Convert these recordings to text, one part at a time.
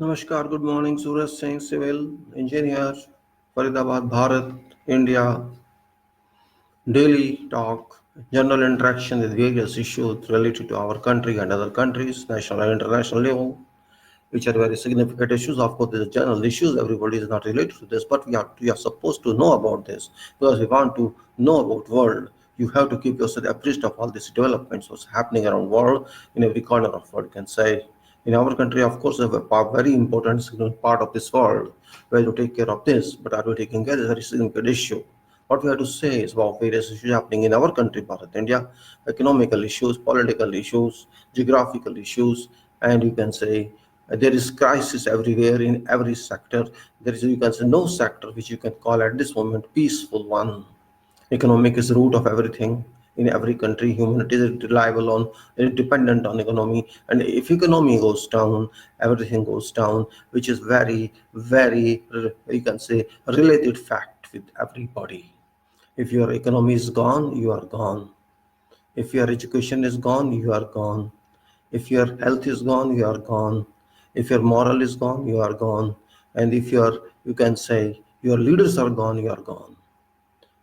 Namaskar, good morning. Suraj Singh, Civil Engineer, Faridabad, Bharat, India. Daily talk, general interaction with various issues related to our country and other countries, national and international level, which are very significant issues. Of course, these are general issues. Everybody is not related to this, but we are supposed to know about this because we want to know about world. You have to keep yourself abreast of all these developments, what's happening around world in every corner of world. You can say in our country, of course, we have a very important significant part of this world where to take care of this, but are we taking care of this very significant issue? What we have to say is about various issues happening in our country, Bharat, India, economical issues, political issues, geographical issues, and you can say there is crisis everywhere in every sector. There is, you can say, no sector which you can call at this moment peaceful one. Economic is the root of everything in every country. Humanity is reliable on, is dependent on economy, and if economy goes down, everything goes down, which is very, you can say, related fact with everybody. If your economy is gone, you are gone. If your education is gone, you are gone. If your health is gone, you are gone. If your moral is gone, you are gone. And if you can say, your leaders are gone, you are gone.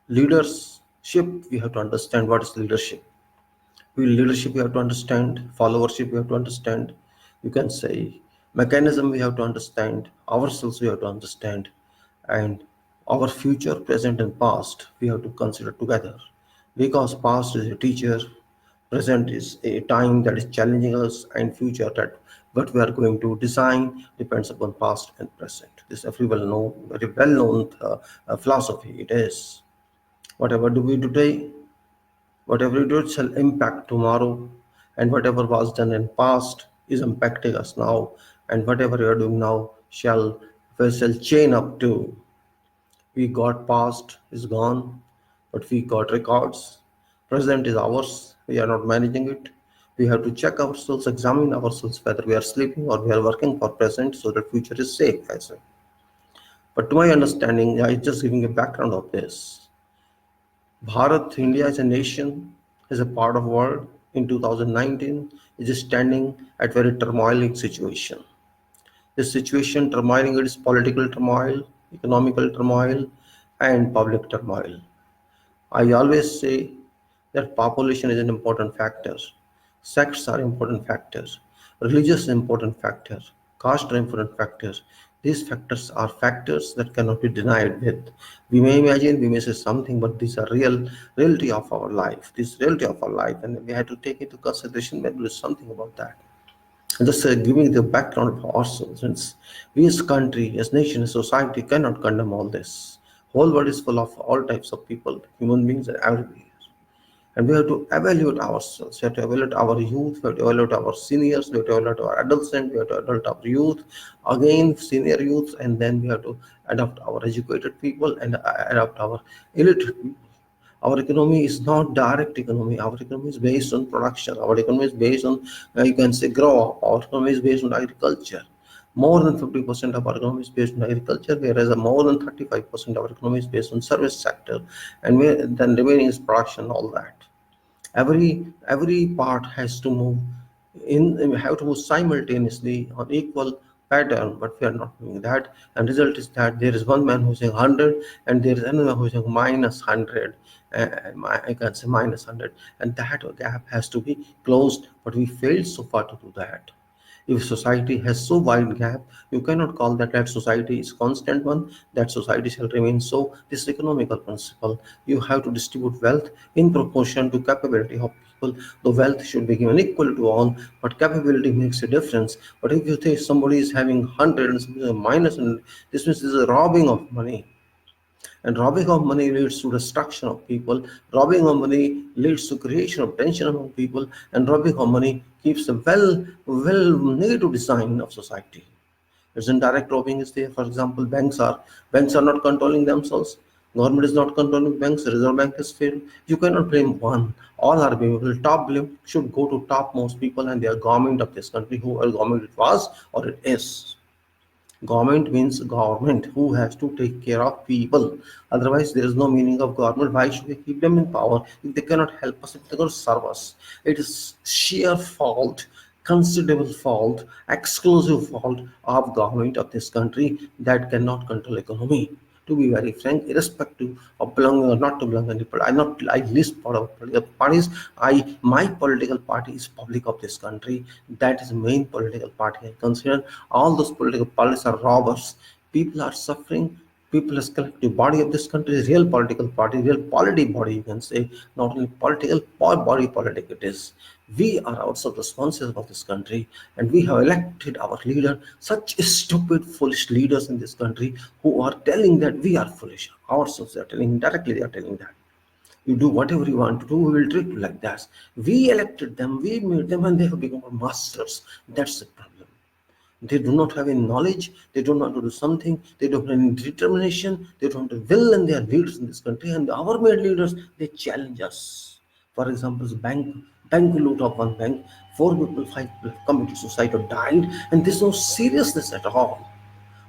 Leadership, we have to understand what is leadership. Leadership, we have to understand. Followership, we have to understand. You can say, mechanism, we have to understand. Ourselves, we have to understand. And our future, present, and past, we have to consider together. Because past is a teacher, present is a time that is challenging us, and future that what we are going to design depends upon past and present. This every very well known philosophy. It is whatever do we do today, whatever we do shall impact tomorrow, and whatever was done in past is impacting us now, and whatever we are doing now shall chain up to. We got past is gone, but we got records. Present is ours. We are not managing it. We have to check ourselves, examine ourselves whether we are sleeping or we are working for present so that future is safe, I say. But to my understanding, I just giving a background of this. Bharat, India as a nation, as a part of world in 2019 is standing at very turmoiling situation. This situation turmoiling it is political turmoil, economical turmoil, and public turmoil. I always say that population is an important factor, sects are important factors, religious important factors, caste are important factors. These factors are factors that cannot be denied with. We may imagine, we may say something, but these are reality of our life. This reality of our life, and we have to take into consideration maybe do something about that. Just giving the background of ourselves, since we as country, as nation, as society cannot condemn all this. Whole world is full of all types of people, human beings are everywhere. And we have to evaluate ourselves. We have to evaluate our youth, we have to evaluate our seniors, we have to evaluate our adolescents, we have to evaluate our youth, again senior youth, and then we have to adopt our educated people and adopt our illiterate people. Our economy is not direct economy. Our economy is based on production. Our economy is based on, you can say, grow up. Our economy is based on agriculture. More than 50% of our economy is based on agriculture, whereas more than 35% of our economy is based on service sector, and then remaining is production, all that. Every part has to move we have to move simultaneously on equal pattern, but we are not doing that, and result is that there is one man who is saying 100 and there is another who is saying minus 100, I can say minus 100, and that gap has to be closed, but we failed so far to do that. If society has so wide gap, you cannot call that society is constant one, that society shall remain so. This is economical principle. You have to distribute wealth in proportion to capability of people. The wealth should be given equal to all, but capability makes a difference. But if you think somebody is having 100 and somebody is minus 100, this means this is a robbing of money. And robbing of money leads to destruction of people. Robbing of money leads to creation of tension among people. And robbing of money keeps a well negative design of society. It's indirect robbing is there. For example, banks are not controlling themselves. Government is not controlling banks. The Reserve Bank has failed. You cannot blame one. All are blamable. Top blame should go to topmost people and their government of this country, whoever government it was or it is. Government means government who has to take care of people. Otherwise, there is no meaning of government. Why should we keep them in power if they cannot help us, if they cannot serve us? It is sheer fault considerable fault, exclusive fault of government of this country that cannot control economy. To be very frank, irrespective of belonging or not to belong to any party, I list part of political parties. My political party is public of this country. That is the main political party I consider. All those political parties are robbers. People are suffering. People as collective body of this country is real political party, real polity body, you can say, not only political body politic it is. We are also responsible for this country, and we have elected our leader, such stupid, foolish leaders in this country who are telling that we are foolish. Ourselves, they are telling directly, they are telling that. You do whatever you want to do, we will treat you like that. We elected them, we made them, and they have become our masters. That's the problem. They do not have any knowledge, they don't want to do something, they don't have any determination, they don't have will, and they are leaders in this country. And our made leaders, they challenge us. For example, the bank loot of one bank, four people, five people committed suicide or died, and there's no seriousness at all.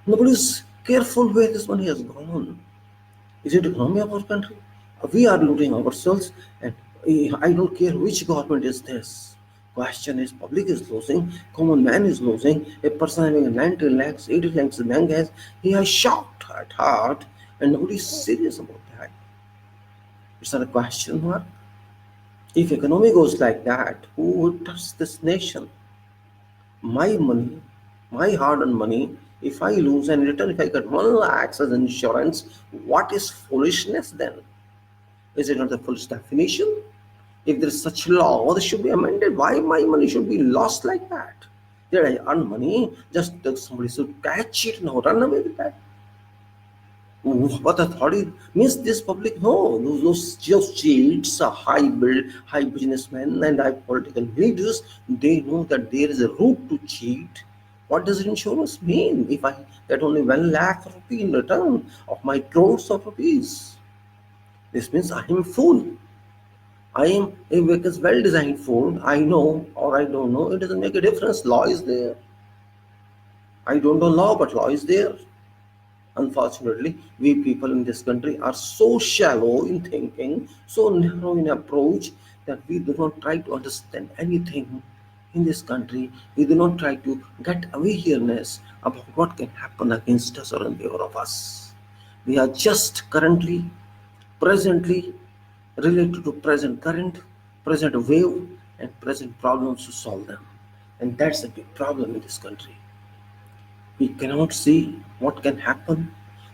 Nobody is careful where this money has gone. Is it economy of our country? We are looting ourselves, and I don't care which government is this. Question is, public is losing, common man is losing. A person having a 90 lakhs, 80 lakhs the bank has, he has shocked at heart, and nobody is serious about that. It's not a question mark. If economy goes like that, who would trust this nation? My money, my hard-earned money, if I lose and in return if I get 1 lakh as insurance, what is foolishness then? Is it not the full definition? If there is such law, this should be amended. Why my money should be lost like that? Did I earn money? Just somebody should catch it and run away with that. What authority means this public? No, those just cheats, high businessmen and high political leaders. They know that there is a route to cheat. What does insurance mean if I get only 1 lakh rupee in return of my crores of rupees? This means I am a fool. I am a well-designed fool. I know or I don't know. It doesn't make a difference. Law is there. I don't know law, but law is there. Unfortunately, we people in this country are so shallow in thinking, so narrow in approach, that we do not try to understand anything in this country. We do not try to get awareness about what can happen against us or in favor of us. We are just presently related to present current, present wave, and present problems to solve them. And that's a big problem in this country. We cannot see what can happen.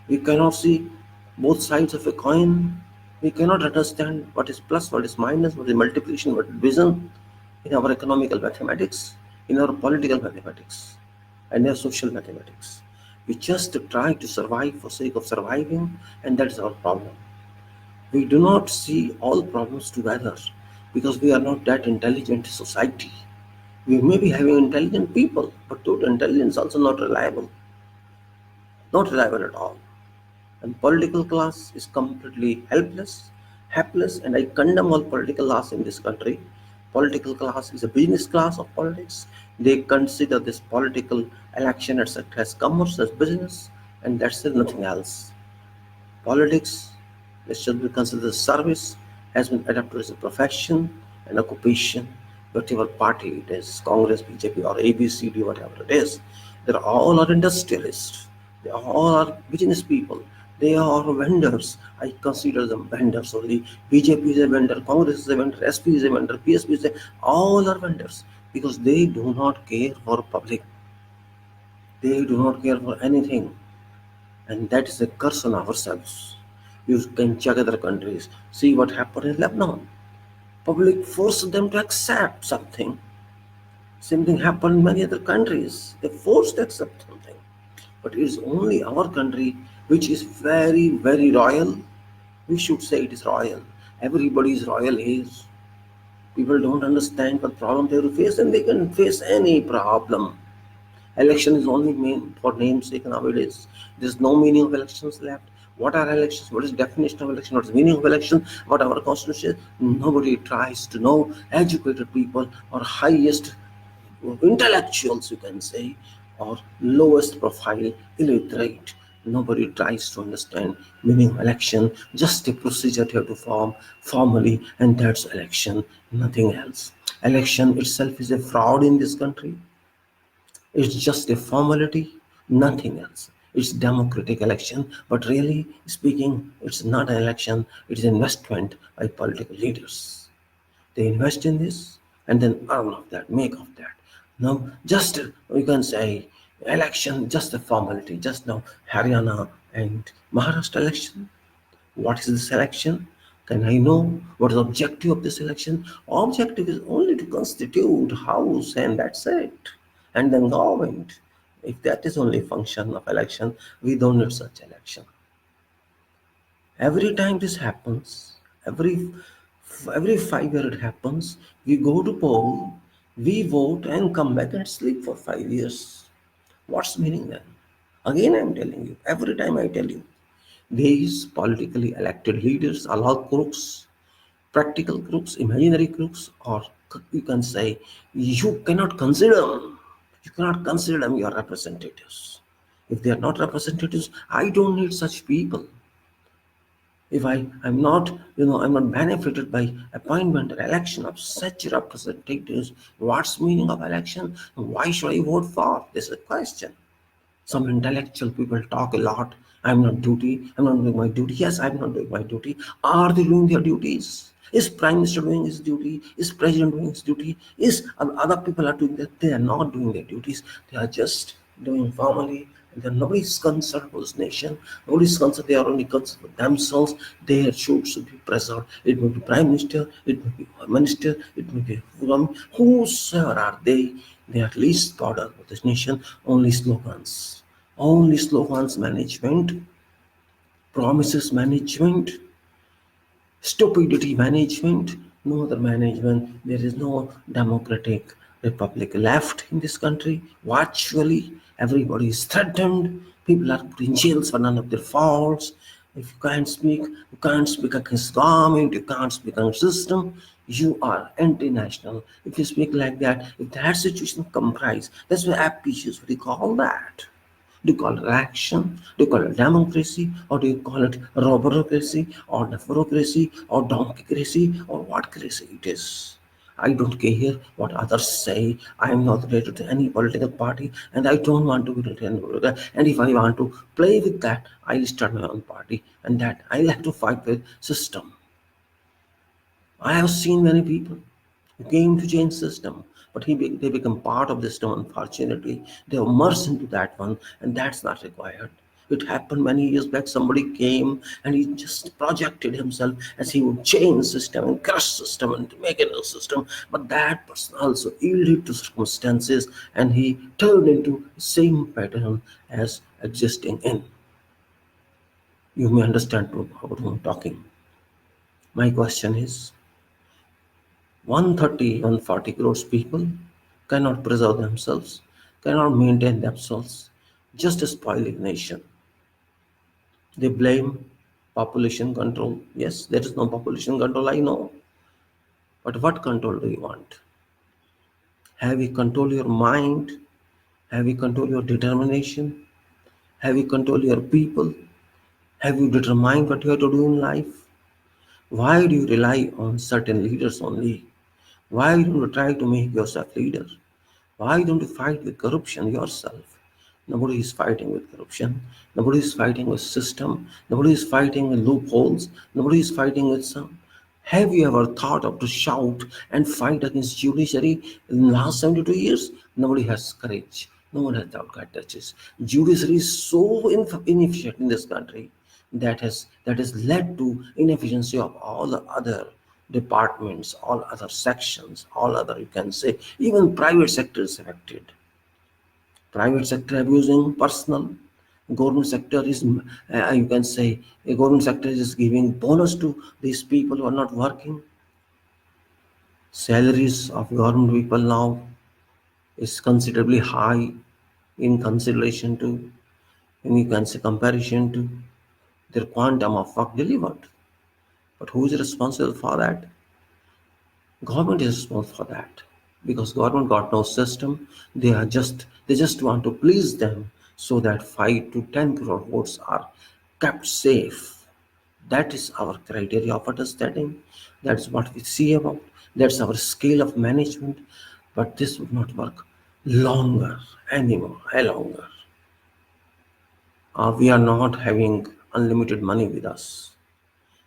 We cannot see both sides of a coin. We cannot understand what is plus, what is minus, what is multiplication, what is division in our economical mathematics, in our political mathematics, and in our social mathematics. We just try to survive for sake of surviving, and that is our problem. We do not see all problems together because we are not that intelligent society. We may be having intelligent people, but total intelligence also not reliable at all. And political class is completely helpless, and I condemn all political class in this country. Political class is a business class of politics. They consider this political election etc. as commerce, as business, and that's it, nothing else. Politics, it should be considered as service, has been adopted as a profession and occupation, whatever party it is, Congress, BJP, or ABCD, whatever it is. They all are industrialists. They all are business people. They are vendors. I consider them vendors only. BJP is a vendor, Congress is a vendor, SP is a vendor, PSP is a, all are vendors because they do not care for public. They do not care for anything. And that is a curse on ourselves. You can check other countries. See what happened in Lebanon. Public forced them to accept something. Same thing happened in many other countries. They forced to accept something. But it is only our country which is very, very royal. We should say it is royal. Everybody is royal here. People don't understand what problem they will face, and they can face any problem. Election is only mean for namesake nowadays. There's no meaning of elections left. What are elections? What is the definition of election? What is the meaning of election? What our constitution is? Nobody tries to know. Educated people or highest intellectuals, you can say, or lowest profile illiterate. Nobody tries to understand meaning of election. Just a procedure you have to form formally, and that's election, nothing else. Election itself is a fraud in this country. It's just a formality, nothing else. It's democratic election, but really speaking, it's not an election, it's an investment by political leaders. They invest in this and then earn of that, make of that. Now, just you can say election, just a formality. Just now, Haryana and Maharashtra election. What is this election? Can I know what is the objective of this election? Objective is only to constitute house and that's it. And then government. If that is only function of election, we don't need such election. Every time this happens, every 5 years it happens, we go to poll, we vote and come back and sleep for 5 years. What's meaning then? Again, I'm telling you, every time I tell you, these politically elected leaders are all crooks, practical crooks, imaginary crooks, or you can say you cannot consider them. You cannot consider them your representatives. If they are not representatives, I don't need such people. If I'm not, I'm not benefited by appointment or election of such representatives, what's meaning of election? Why should I vote for? This is a question. Some intellectual people talk a lot. I'm not doing my duty. Yes, I'm not doing my duty. Are they doing their duties? Is Prime Minister doing his duty? Is President doing his duty? Is other people are doing that? They are not doing their duties. They are just doing formally. And then nobody is concerned for this nation. Nobody is concerned. They are only concerned for themselves. Their should be preserved. It may be Prime Minister. It may be Minister. It may be whosoever are they. They are at least thought of this nation. Only slogans. Only slogans management. Promises management, stupidity management, no other management. There is no democratic republic left in this country. Virtually everybody is threatened. People are put in jails for none of their faults. If you can't speak against government, you can't speak against system, you are anti-national. If you speak like that, if that situation comprise, that's why appeaches, what do you call that? Do you call it action? Do you call it democracy? Or do you call it robberocracy or nephocracy or donkeycracy or what crazy it is? I don't care what others say. I am not related to any political party and I don't want to be related to any political. And if I want to play with that, I'll start my own party and that I'll have to fight with system. I have seen many people who came to change system, but they become part of the system. Unfortunately, they immerse into that one, and that's not required. It happened many years back. Somebody came and he just projected himself as he would change system and crush system and make a new system. But that person also yielded to circumstances, and he turned into the same pattern as existing in. You may understand about whom I'm talking. My question is, 130, 140 crores people cannot preserve themselves, cannot maintain themselves, just a spoiling nation. They blame population control. Yes, there is no population control, I know. But what control do you want? Have you control your mind? Have you control your determination? Have you control your people? Have you determined what you have to do in life? Why do you rely on certain leaders only? Why don't you try to make yourself leader? Why don't you fight with corruption yourself? Nobody is fighting with corruption. Nobody is fighting with system. Nobody is fighting with loopholes. Nobody is fighting with some. Have you ever thought of to shout and fight against judiciary in the last 72 years? Nobody has courage. No one has got touches. Judiciary is so inefficient in this country that has led to inefficiency of all the other departments, all other sections, all other, you can say, even private sector is affected. Private sector abusing personal. Government sector is, you can say, a government sector is giving bonus to these people who are not working. Salaries of government people now is considerably high in consideration to, in you can say comparison to their quantum of work delivered. But who is responsible for that? Government is responsible for that because government got no system. They just want to please them so that 5 to 10 crore votes are kept safe. That is our criteria of understanding. That's what we see about. That's our scale of management, but this would not work longer anymore, longer. We are not having unlimited money with us.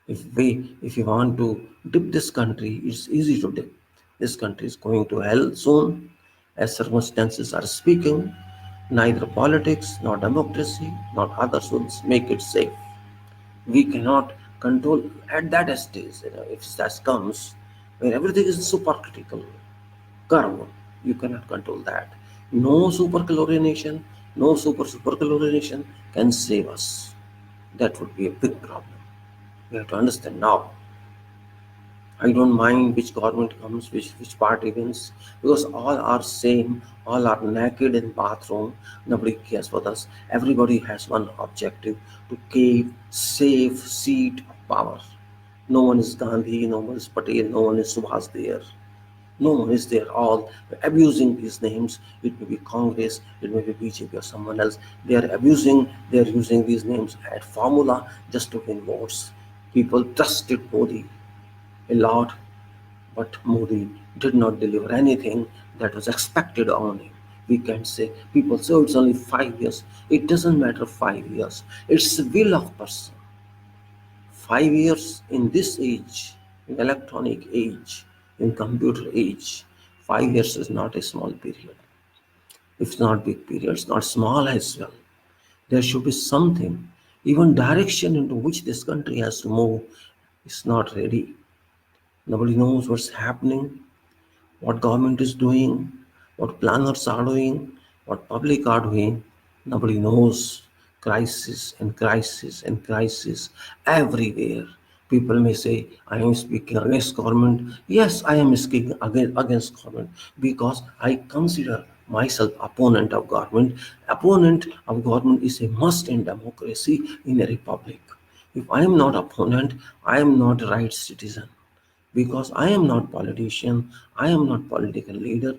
If you want to dip this country, it's easy to dip. This country is going to hell soon, as circumstances are speaking. Neither politics, nor democracy, nor others will make it safe. We cannot control at that stage. If that comes, where everything is supercritical, curve, you cannot control that. No superchlorination, no superchlorination can save us. That would be a big problem. We have to understand now. I don't mind which government comes, which party wins, because all are same, all are naked in bathroom. Nobody cares for us. Everybody has one objective: to keep safe seat of power. No one is Gandhi, no one is Patel, no one is Subhas there. No one is there. All abusing these names. It may be Congress, it may be BJP or someone else. They are abusing. They are using these names as formula just to win votes. People trusted Modi a lot, but Modi did not deliver anything that was expected on him. We can say people say, "Oh, it's only 5 years." It doesn't matter 5 years. It's the will of person. 5 years in this age, in electronic age, in computer age, 5 years is not a small period. It's not big period. It's not small as well. There should be something, even direction into which this country has to move is not ready. Nobody knows what's happening, what government is doing, what planners are doing, what public are doing. Nobody knows. Crisis and crisis and crisis everywhere. People may say, I am speaking against government. Yes, I am speaking against government because I consider myself opponent of government. Opponent of government is a must in democracy in a republic. If I am not opponent, I am not right citizen because I am not politician, I am not political leader.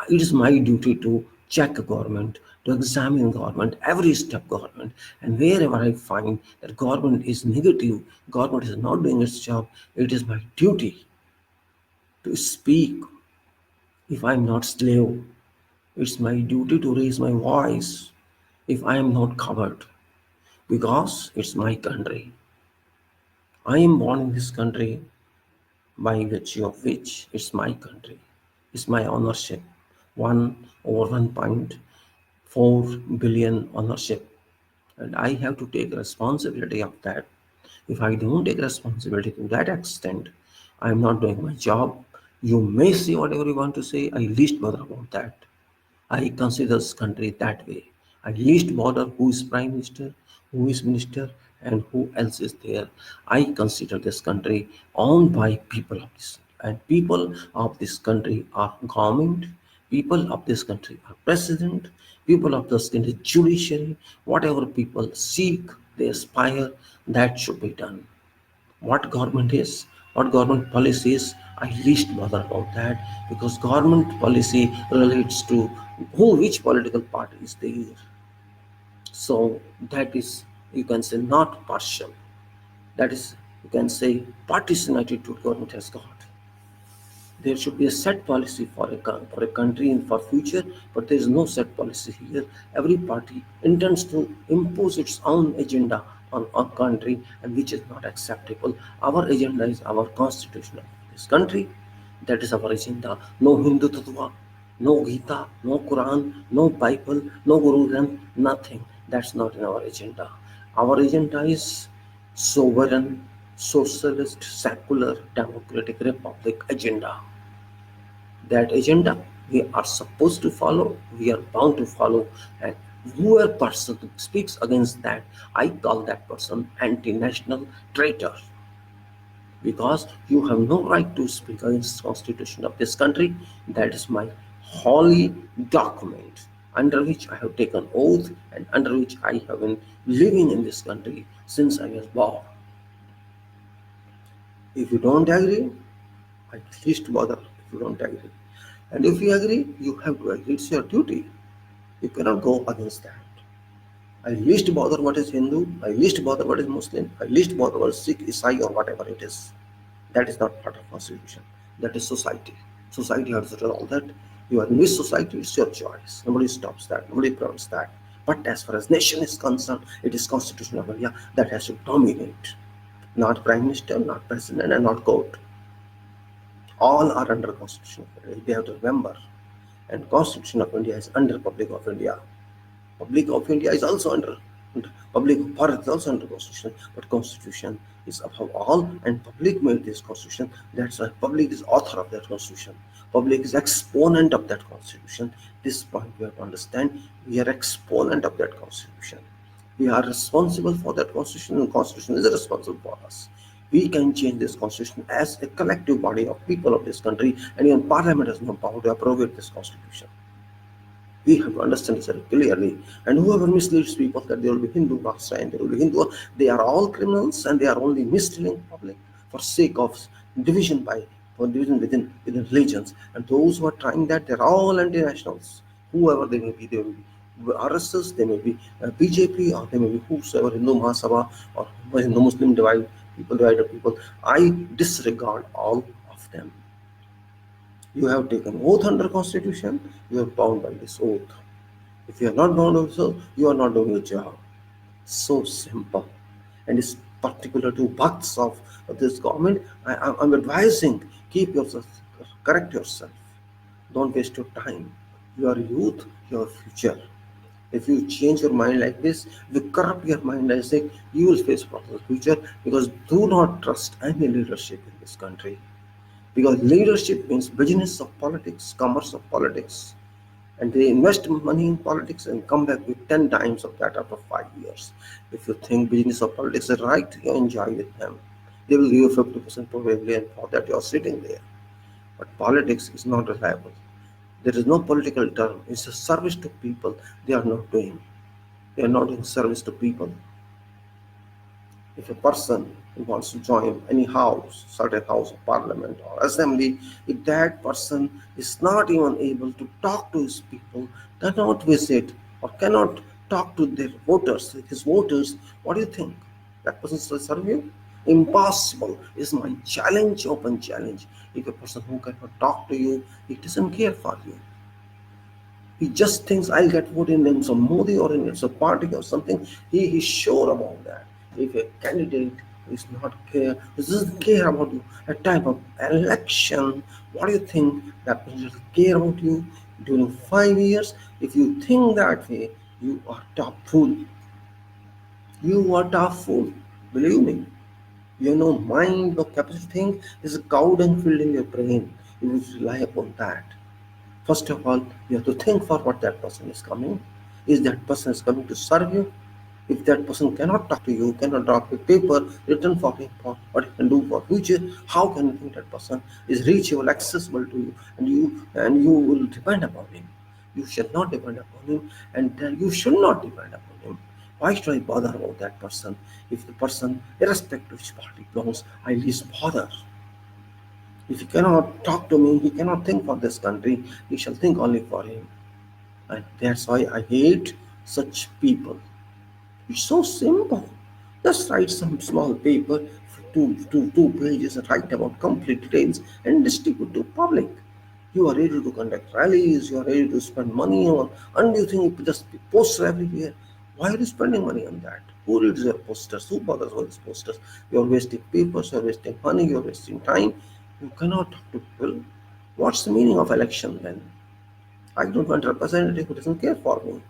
It is my duty to check government, to examine government, every step government, and wherever I find that government is negative, government is not doing its job, it is my duty to speak. If I am not slave, it's my duty to raise my voice. If I am not covered, because it's my country. I am born in this country by virtue of which it's my country, it's my ownership. 1/1.4 billion ownership, and I have to take responsibility of that. If I don't take responsibility to that extent, I am not doing my job. You may say whatever you want to say, I least bother about that. I consider this country that way. I least bother who is prime minister, who is minister, and who else is there. I consider this country owned by people of this, and people of this country are government. People of this country are president. People of this country judiciary. Whatever people seek, they aspire. That should be done. What government is, what government policy is, I least bother about that because government policy relates to who, which political party is there. So that is, you can say, not partial. That is, you can say, partisan attitude government has got. There should be a set policy for for a country and for future, but there is no set policy here. Every party intends to impose its own agenda on country, and which is not acceptable. Our agenda is our constitution of this country. That is our agenda. No Hindu Tattva, no Gita, no Quran, no Bible, no Guru Granth, nothing. That's not in our agenda. Our agenda is sovereign, socialist, secular, democratic republic agenda. That agenda we are supposed to follow, we are bound to follow, and whoever person speaks against that, I call that person anti-national traitor because you have no right to speak against the constitution of this country. That is my holy document under which I have taken oath and under which I have been living in this country since I was born. If you don't agree, at least bother if you don't agree. And if you agree, you have to agree. It's your duty. You cannot go against that. I least bother what is Hindu. I least bother what is Muslim. I least bother what is Sikh, Isai, or whatever it is. That is not part of Constitution. That is society. Society has resolved that. You are in which society, it's your choice. Nobody stops that. Nobody prevents that. But as far as nation is concerned, it is Constitution of India that has to dominate. Not Prime Minister, not President, and not court. All are under Constitution of India. They have to remember. And Constitution of India is under Public of India. Public of India is also under Public of Bharat is also under Constitution, but Constitution is above all, and public made this Constitution. That's why public is author of that Constitution. Public is exponent of that Constitution. This point we have to understand. We are exponent of that Constitution. We are responsible for that Constitution, and Constitution is responsible for us. We can change this Constitution as a collective body of people of this country, and even Parliament has no power to abrogate this Constitution. We have to understand this very clearly. And whoever misleads people that they will be Hindu Rashtra and they will be Hindu, they are all criminals and they are only misleading public for sake of division within religions. And those who are trying that, they're all anti-nationals. Whoever they will be RSS, they may be BJP, or they may be whosoever, Hindu Mahasabha or Hindu Muslim divided people. I disregard all of them. You have taken oath under Constitution, you are bound by this oath. If you are not bound by this oath, you are not doing your job. So simple. And it's particular to bhakts of this government. I'm advising, keep yourself, correct yourself. Don't waste your time. Your youth, your future. If you change your mind like this, if you corrupt your mind and say, you will face problems in the future, because do not trust any leadership in this country. Because leadership means business of politics, commerce of politics, and they invest money in politics and come back with 10 times of that after 5 years. If you think business of politics is right, you enjoy with them. They will give you 50% probably, and for that you are sitting there. But politics is not reliable. There is no political term. It's a service to people they are not doing. They are not doing service to people. If a person wants to join any house, certain house of parliament or assembly, if that person is not even able to talk to his people, cannot visit or cannot talk to their voters, his voters, what do you think? That person will serve you? Impossible is my challenge, open challenge. If a person who cannot talk to you, he doesn't care for you. He just thinks I'll get vote in names of Modi or in names of party or something. He is sure about that. If a candidate is not care, doesn't care about you at time of election, what do you think that person will care about you during 5 years? If you think that way, you are top fool. You are top fool. Believe me. You know, mind or capacity to think is a cow dung filled in your brain. You will rely upon that. First of all, you have to think for what that person is coming. Is that person is coming to serve you? If that person cannot talk to you, cannot drop a paper written for him for what he can do for future, how can you think that person is reachable, accessible to you, and you will depend upon him? You shall not depend upon him, and you should not depend upon him. Why should I bother about that person? If the person, irrespective of which party belongs, I least bother. If he cannot talk to me, he cannot think for this country, he shall think only for him. And that's why I hate such people. It's so simple. Just write some small paper, two pages, and write about complete details and distribute to public. You are ready to conduct rallies, you are ready to spend money on, and you think just poster everywhere. Why are you spending money on that? Who reads your posters? Who bothers with these posters? You are wasting papers, you are wasting money, you are wasting time. You cannot talk to people. What's the meaning of election then? I don't want a representative who doesn't care for me.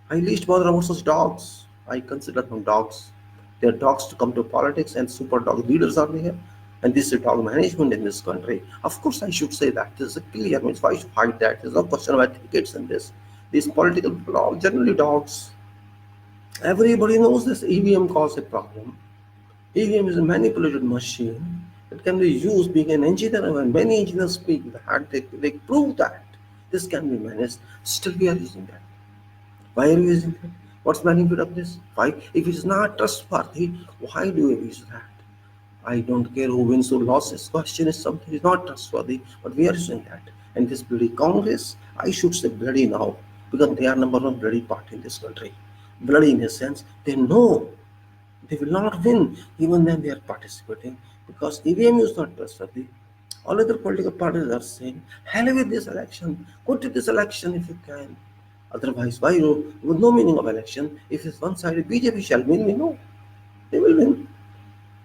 I least bother about such dogs. I consider them dogs. They are dogs to come to politics, and super dog leaders are there. And this is dog management in this country. Of course, I should say that. This is a clear means. Why should hide that? There's no question of ethics in this. These political people are generally dogs. Everybody knows this EVM causes a problem. EVM is a manipulated machine. It can be used being an engineer. When many engineers speak that, they prove that this can be managed. Still, we are using that. Why are you using it? What's the benefit of this? Why? If it is not trustworthy, why do you use that? I don't care who wins or loses. Question is something is not trustworthy, but we are using that. And this bloody Congress, I should say bloody now, because they are number one bloody party in this country. Bloody in a sense, they know they will not win even when they are participating, because EVM is not trustworthy. All other political parties are saying, hell with this election, go to this election if you can. Otherwise, why you with no meaning of election? If it's one sided, BJP shall win, we know. They will win.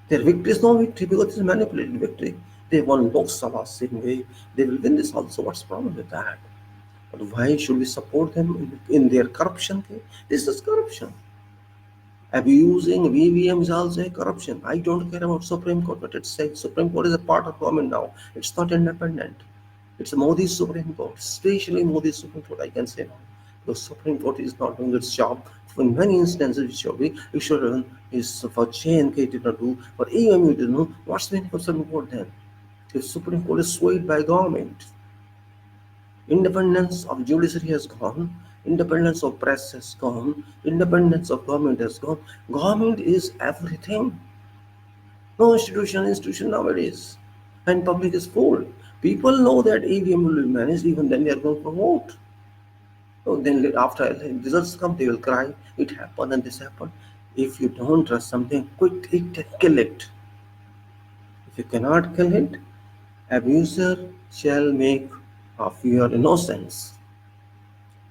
Their victory is no victory because it's a manipulated victory. They won Lok Sabha same way. They will win this also. What's the problem with that? But why should we support them in their corruption? This is corruption. Abusing VVM is also a corruption. I don't care about Supreme Court, but it's saying Supreme Court is a part of government now. It's not independent. It's Modi's Supreme Court, especially Modi's Supreme Court, I can say now. The Supreme Court is not doing its job. In many instances, it should have done is for JNK did not do, for EMU did not. What's the meaning of Supreme Court then? If Supreme Court is swayed by government, independence of judiciary has gone, independence of press has gone, independence of government has gone. Government is everything. No institution nowadays. And public is fooled. People know that EVM will be managed, even then they are going for vote. So then after results come, they will cry, it happened and this happened. If you don't trust something, quit it and kill it. If you cannot kill it, abuser shall make of your innocence.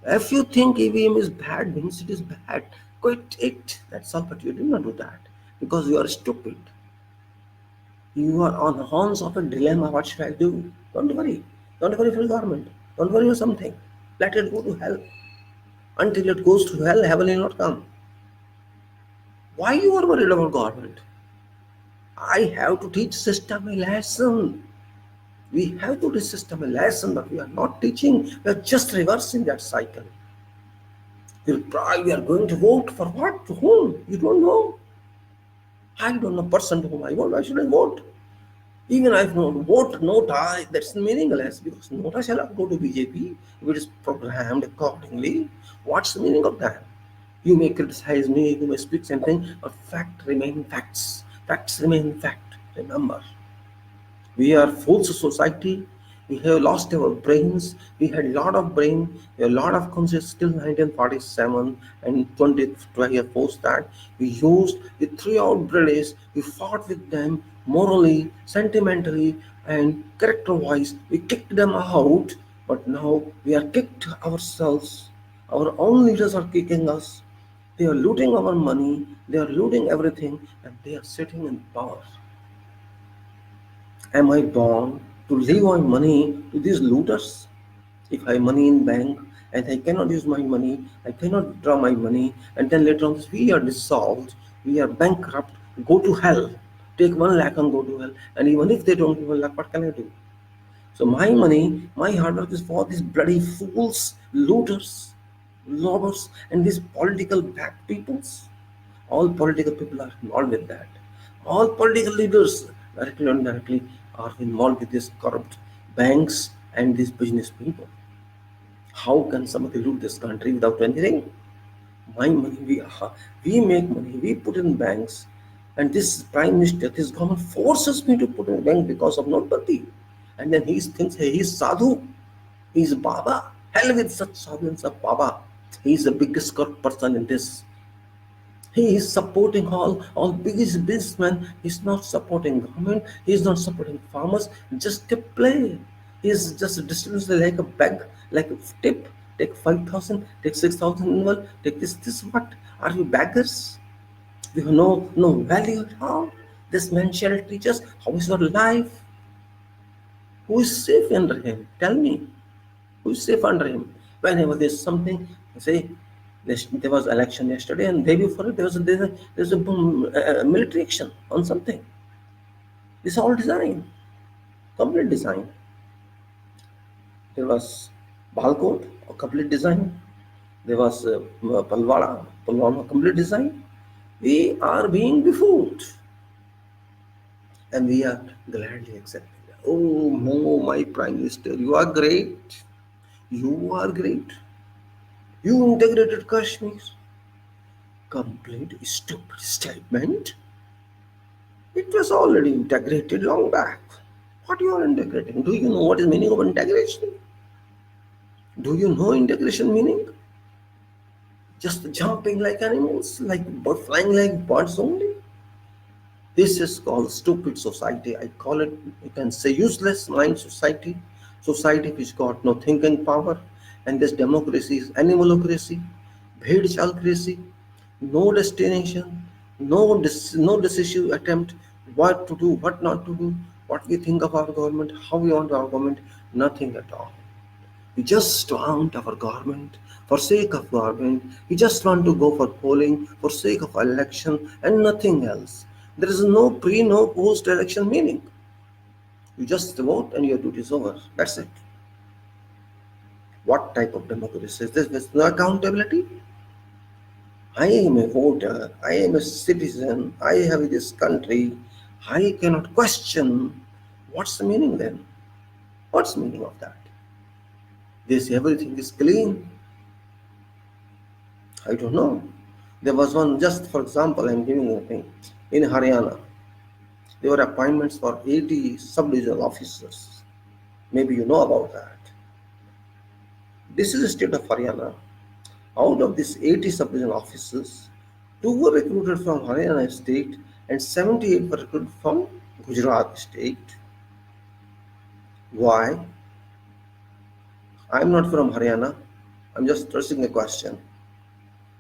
If you think EVM is bad, means it is bad. Quit it. That's all. But you did not do that because you are stupid. You are on the horns of a dilemma. What should I do? Don't worry. Don't worry for the government. Don't worry for something. Let it go to hell. Until it goes to hell, heaven will not come. Why you are worried about government? I have to teach system a lesson. We have to teach system a lesson, but we are not teaching. We are just reversing that cycle. We are going to vote for what? To whom? You don't know. I don't know person to whom I vote. Why should I vote? Even if I vote Nota, that's meaningless because Nota shall not go to BJP if it is programmed accordingly. What's the meaning of that? You may criticize me, you may speak something, but fact remain facts. Facts remain fact. Remember. We are fools society. We have lost our brains. We had a lot of brain, a lot of conscience till 1947 and 2012 years post that. We used, we threw out British, we fought with them morally, sentimentally, and character-wise. We kicked them out, but now we are kicked ourselves. Our own leaders are kicking us. They are looting our money, they are looting everything, and they are sitting in power. Am I born to leave my money to these looters? If I have money in bank and I cannot use my money, I cannot draw my money, and then later on we are dissolved, we are bankrupt, go to hell. Take 1 lakh and go to hell. And even if they don't give 1 lakh, what can I do? So my money, my hard work is for these bloody fools, looters, robbers, and these political back peoples. All political people are involved with that. All political leaders, directly or indirectly, are involved with these corrupt banks and these business people. How can somebody loot this country without anything? My money, we make money, we put in banks, and this prime minister, this government forces me to put in bank because of notbandi. And then he thinks hey, he's sadhu, he's Baba. Hell with such sadhu and such Baba. He's the biggest corrupt person in this. He is supporting all biggest businessmen. He's not supporting government. He's not supporting farmers. Just a play. He's just distributing like a bag, like a tip. Take 5,000, take 6,000 in one. Take this. What are you beggars? You have no value at all. This man shall teach us how is your life. Who is safe under him? Tell me. Who is safe under him? Whenever there's something, say there was election yesterday, and day before it there's a military action on something. This is all design, complete design. There was Balkot, a complete design. There was Pulwama, complete design. We are being befooled, and we are gladly accepting. Oh, no, my prime minister, you are great. You are great. You integrated Kashmir. Complete stupid statement. It was already integrated long back. What you are integrating? Do you know what is meaning of integration? Do you know integration meaning? Just jumping like animals, like flying like birds only. This is called stupid society. I call it, you can say, useless mind society. Society which got no thinking power. And this democracy is animalocracy, bhedchalcracy, no destination, no decisive attempt what to do, what not to do, what we think of our government, how we want our government, nothing at all. We just want our government for sake of government. We just want to go for polling for sake of election and nothing else. There is no pre, no post election meaning. You just vote and your duty is over. That's it. What type of democracy is this? With no accountability? I am a voter. I am a citizen. I have this country. I cannot question. What's the meaning then? What's the meaning of that? They say everything is clean. I don't know. There was one, just for example, I'm giving you a thing. In Haryana, there were appointments for 80 sub-divisional officers. Maybe you know about that. This is the state of Haryana. Out of these 80 sub-divisional officers, 2 were recruited from Haryana state and 78 were recruited from Gujarat state. Why? I'm not from Haryana. I'm just addressing a question.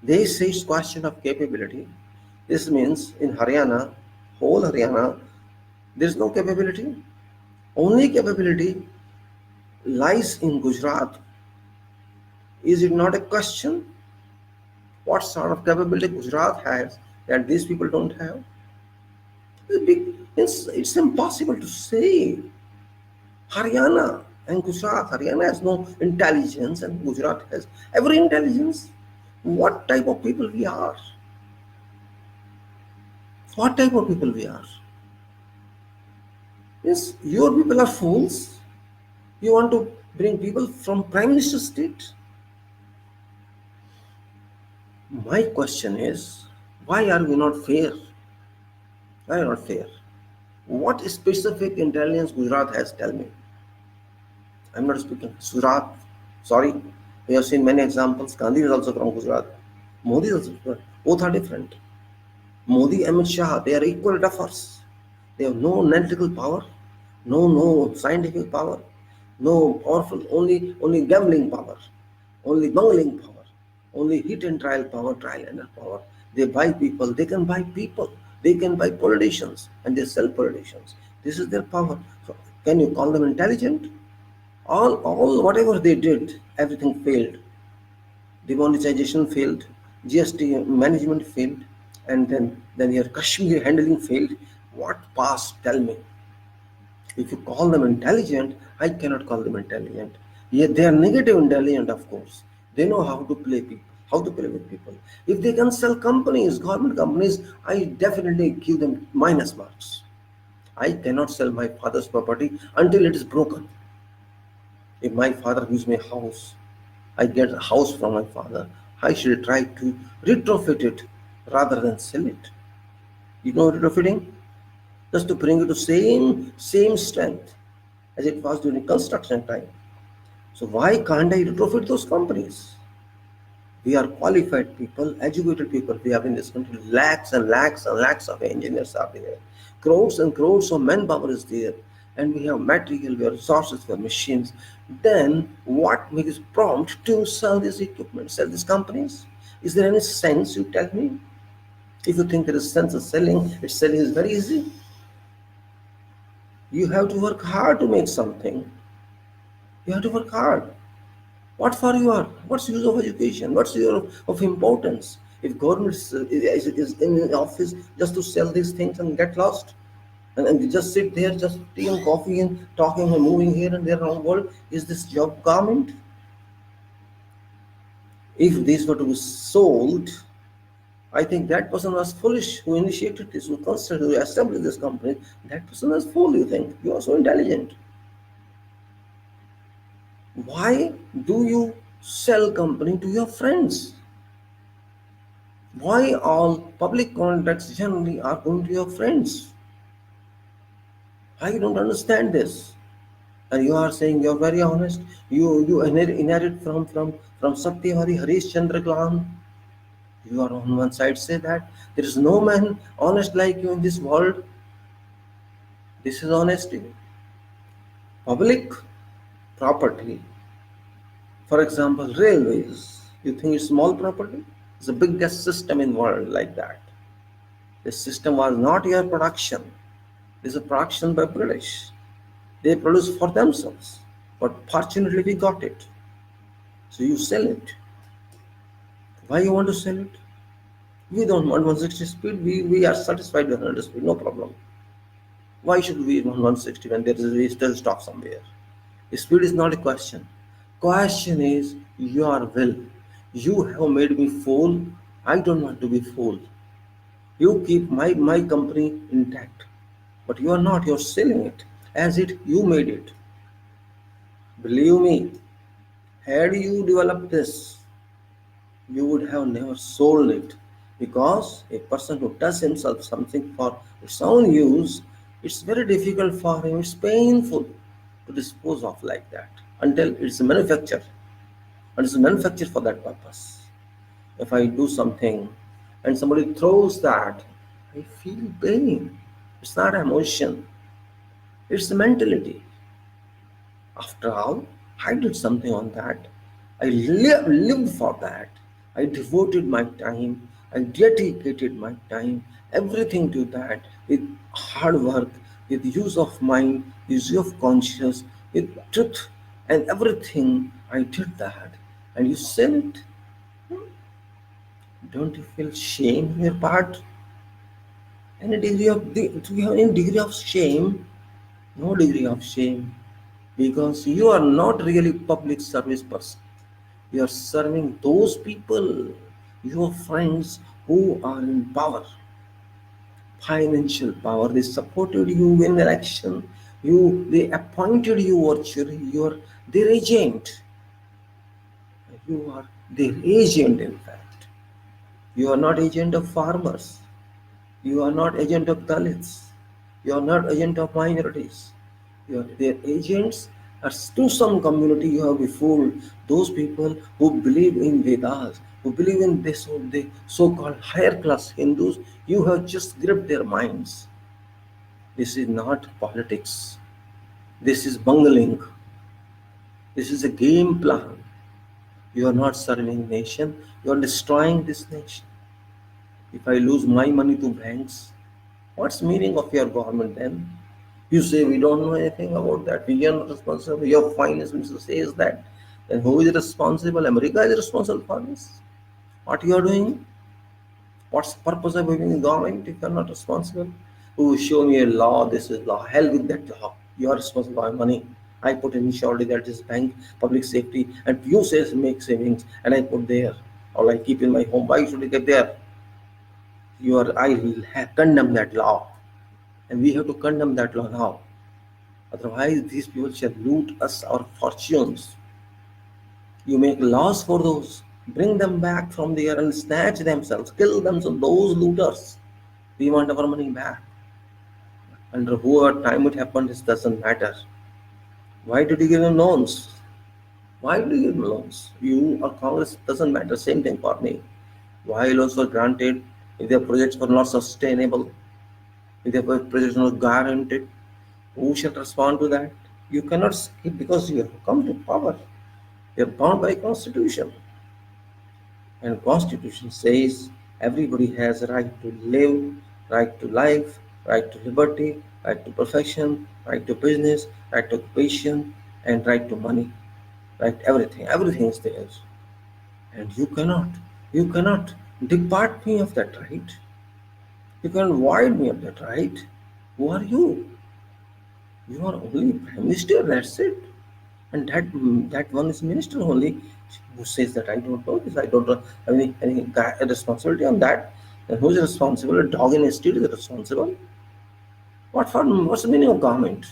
They say it's question of capability. This means in Haryana, whole Haryana, there is no capability. Only capability lies in Gujarat. Is it not a question? What sort of capability Gujarat has that these people don't have? It's impossible to say. Haryana and Gujarat. Haryana has no intelligence and Gujarat has every intelligence. What type of people we are? What type of people we are? Yes, your people are fools. You want to bring people from Prime Minister state? My question is, why are we not fair? Why are we not fair? What specific intelligence Gujarat has? Tell me. I'm not speaking Gujarat. Sorry, we have seen many examples. Gandhi is also from Gujarat. Modi is also from Gujarat. Both are different. Modi, Amit Shah, they are equal duffers. They have no analytical power, no scientific power, no powerful, only gambling power, only bungling power, only hit and trial power, trial and error power. They buy people, they can buy people, they can buy politicians, and they sell politicians. This is their power. So can you call them intelligent? All whatever they did, everything failed. Demonetization failed, GST management failed, and then your Kashmir handling failed. What passed? Tell me. If you call them intelligent, I cannot call them intelligent. Yet they are negative intelligent, of course. They know how to play people, how to play with people. If they can sell companies, government companies, I definitely give them minus marks. I cannot sell my father's property until it is broken. If my father gives me a house, I get a house from my father, I should try to retrofit it rather than sell it. You know retrofitting? Just to bring it to same strength as it was during construction time. So why can't I retrofit those companies? We are qualified people, educated people. We have in this country lakhs and lakhs and lakhs of engineers are there. Crores and crores of manpower is there. And we have material, we have resources, we have machines. Then what makes prompt to sell this equipment, sell these companies? Is there any sense, you tell me? If you think there is sense of selling, selling is very easy. You have to work hard to make something. You have to work hard. What for you are? What's use of education? What's your of importance? If government is in the office just to sell these things and get lost, and they just sit there, just tea and coffee and talking and moving here and there around the world, is this job government? If these were to be sold, I think that person was foolish who initiated this, who considered, who established this company. That person was fool, you think. You are so intelligent. Why do you sell company to your friends? Why all public contracts generally are going to your friends? I don't understand this. And you are saying you're very honest. You inherit from Satyavadi Harish Chandra clan. You are on one side say that there is no man honest like you in this world. This is honesty. Public property, for example, railways. You think it's small property? It's the biggest system in world like that. This system was not your production. This is a production by British. They produce for themselves. But fortunately we got it. So you sell it. Why you want to sell it? We don't want 160 speed. We are satisfied with 100 speed. No problem. Why should we want 160 when there is we still stop somewhere? Speed is not a question. Question is your will. You have made me fool. I don't want to be fool. You keep my company intact. But you are not. You're selling it as it you made it. Believe me, had you developed this, you would have never sold it, because a person who does himself something for its own use, it's very difficult for him, it's painful to dispose of like that until it's manufactured, and it's manufactured for that purpose. If I do something and somebody throws that, I feel pain. It's not emotion, it's mentality. After all, I did something on that. I lived for that. I devoted my time. I dedicated my time, everything to that, with hard work, with use of mind, use of conscience, with truth and everything. I did that. And you sell it. Don't you feel shame in your part? Do you have any degree of shame? No degree of shame, because you are not really public service person. You are serving those people, your friends who are in power, financial power. They supported you in election. They appointed you virtually. You are their agent. You are their agent. In fact, you are not agent of farmers. You are not agent of Dalits. You are not agent of minorities. You are their agents. As to some community, you have before those people who believe in Vedas, who believe in this the so-called higher class Hindus. You have just gripped their minds. This is not politics. This is bungling. This is a game plan. You are not serving nation. You are destroying this nation. If I lose my money to banks, what's meaning of your government then? You say we don't know anything about that. We are not responsible. Your finance minister says that. Then who is responsible? America is responsible for this. What you are doing? What's the purpose of having a government if you are not responsible? Who show me a law? This is law. Hell with that law. You are responsible for money. I put in surely that is bank, public safety, and you say make savings, and I put there, or I keep in my home. Why should I get there? I will condemn that law, and we have to condemn that law now. Otherwise, these people shall loot us our fortunes. You make laws for those, bring them back from there and snatch themselves, kill them, so those looters. We want our money back. Under whoever time it happened, it doesn't matter. Why did you give them loans? Why did you give them loans? You or Congress doesn't matter. Same thing for me. Why loans were granted if their projects were not sustainable, if their projects were not guaranteed? Who shall respond to that? You cannot skip because you have come to power. You are bound by constitution. And constitution says everybody has a right to live, right to life, right to liberty, right to profession, right to business, right to occupation, and right to money. Right, everything. Everything is there. And you cannot depart me of that right. You can void me of that right. Who are you? You are only prime minister, that's it. And that one is minister only who says that I don't know this, I don't have any responsibility on that. And who is responsible? A dog in a street is responsible. What's the meaning of government?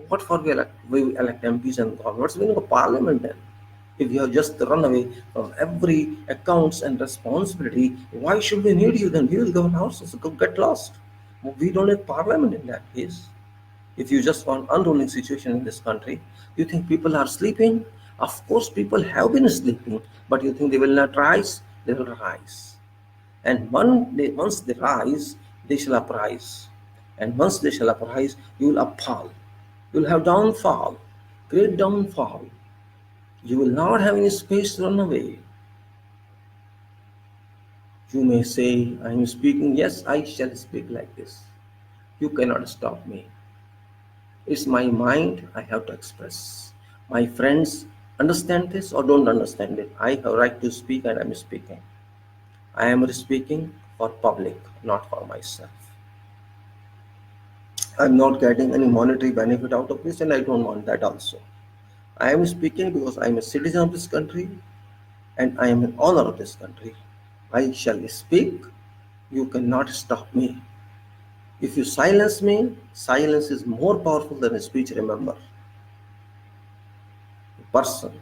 What for we elect MPs and government? What's the meaning of parliament then? If you have just run away from every accounts and responsibility, why should we need you then? We will govern ourselves, so get lost. We don't need parliament in that case. If you just want unruling situation in this country, you think people are sleeping? Of course, people have been sleeping, but you think they will not rise? they will rise. And once they rise, they shall uprise. And once they shall uprise, you will upfall. You will have downfall, great downfall. You will not have any space to run away. You may say, I am speaking, yes, I shall speak like this. You cannot stop me. It's my mind I have to express. My friends understand this or don't understand it. I have right to speak and I am speaking. I am speaking for public, not for myself. I'm not getting any monetary benefit out of this and I don't want that also. I am speaking because I am a citizen of this country and I am an honor of this country. I shall speak. You cannot stop me. If you silence me, silence is more powerful than a speech, remember. A person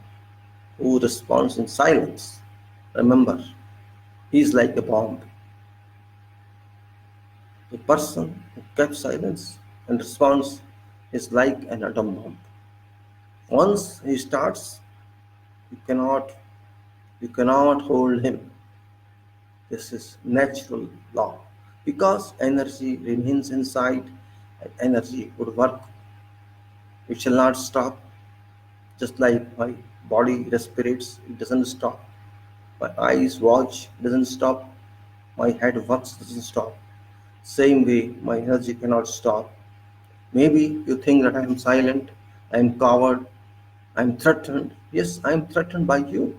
who responds in silence, remember, he is like a bomb. A person who kept silence and responds is like an atom bomb. Once he starts, you cannot hold him. This is natural law. Because energy remains inside and energy would work. It shall not stop. Just like my body respirates, it doesn't stop. My eyes watch, doesn't stop. My head works, doesn't stop. Same way, my energy cannot stop. Maybe you think that I am silent, I am coward, I am threatened. Yes, I am threatened by you.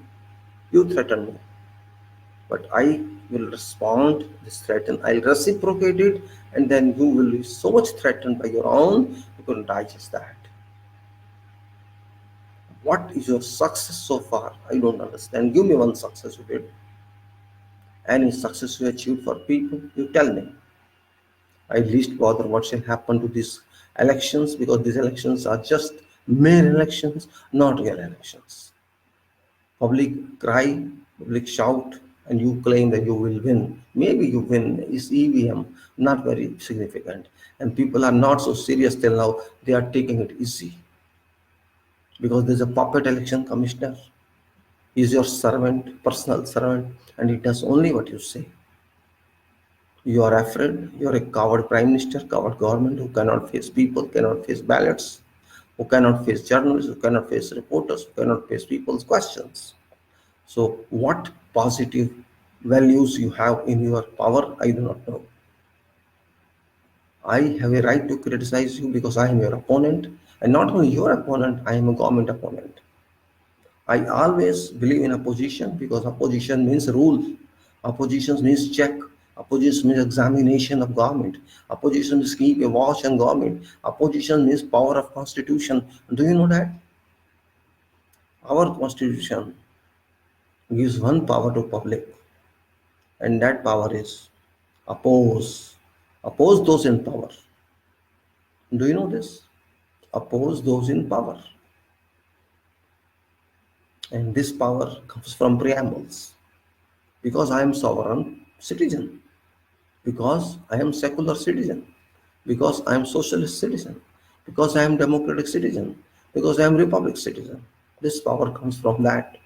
You threaten me. But I will respond this threat and I'll reciprocate it, and then you will be so much threatened by your own, you couldn't digest that. What is your success so far? I don't understand. Give me one success you did. Any success you achieved for people, you tell me. I least bother what shall happen to these elections, because these elections are just mere elections, not real elections. Public cry, public shout, and you claim that you will win. Maybe you win. Is EVM not very significant? And people are not so serious till now. They are taking it easy because there's a puppet election commissioner. He is your servant, personal servant, and he does only what you say. You are afraid. You are a coward prime minister, coward government who cannot face people, cannot face ballots, who cannot face journalists, who cannot face reporters, who cannot face people's questions. So, what positive values you have in your power, I do not know. I have a right to criticize you because I am your opponent, and not only your opponent, I am a government opponent. I always believe in opposition because opposition means rule, opposition means check, opposition means examination of government, opposition means keep a watch on government, opposition means power of constitution. Do you know that? Our constitution gives one power to public, and that power is oppose. Oppose those in power. Do you know this? Oppose those in power. And this power comes from preambles. Because I am sovereign citizen. Because I am secular citizen. Because I am socialist citizen. Because I am democratic citizen. Because I am republic citizen. This power comes from that.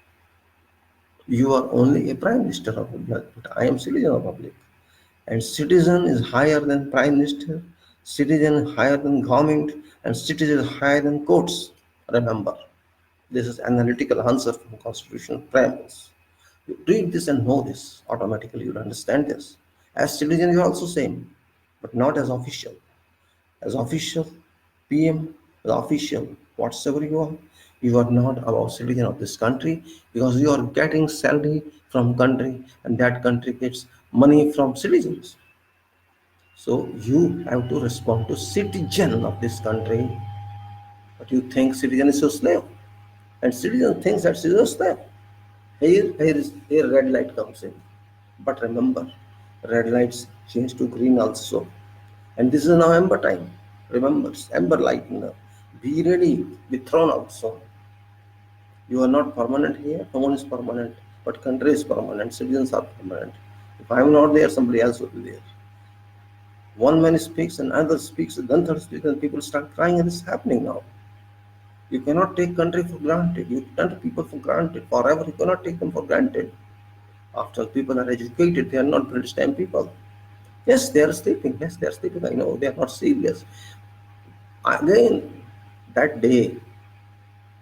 You are only a prime minister of republic, but I am citizen of republic. And citizen is higher than prime minister, citizen is higher than government, and citizen is higher than courts. Remember, this is analytical answer from constitutional preambles. You read this and know this, automatically you'll understand this. As citizen, you are also same, but not as official. As official, PM, as official, whatsoever you are not about citizen of this country because you are getting salary from country and that country gets money from citizens. So you have to respond to citizen of this country, but you think citizen is your slave, and citizen thinks that citizen is slave. Here red light comes in, but remember, red lights change to green also, and this is now amber time. Remember, it's amber light now. Be ready, be thrown out soon. You are not permanent here. No one is permanent, but country is permanent. Citizens are permanent. If I am not there, somebody else will be there. One man speaks and another speaks, then third speaks, and people start crying, and this is happening now. You cannot take country for granted. You can't take people for granted forever. You cannot take them for granted. After people are educated, they are not British time people. Yes, they are sleeping. Yes, they are sleeping. I know they are not serious. Again, that day,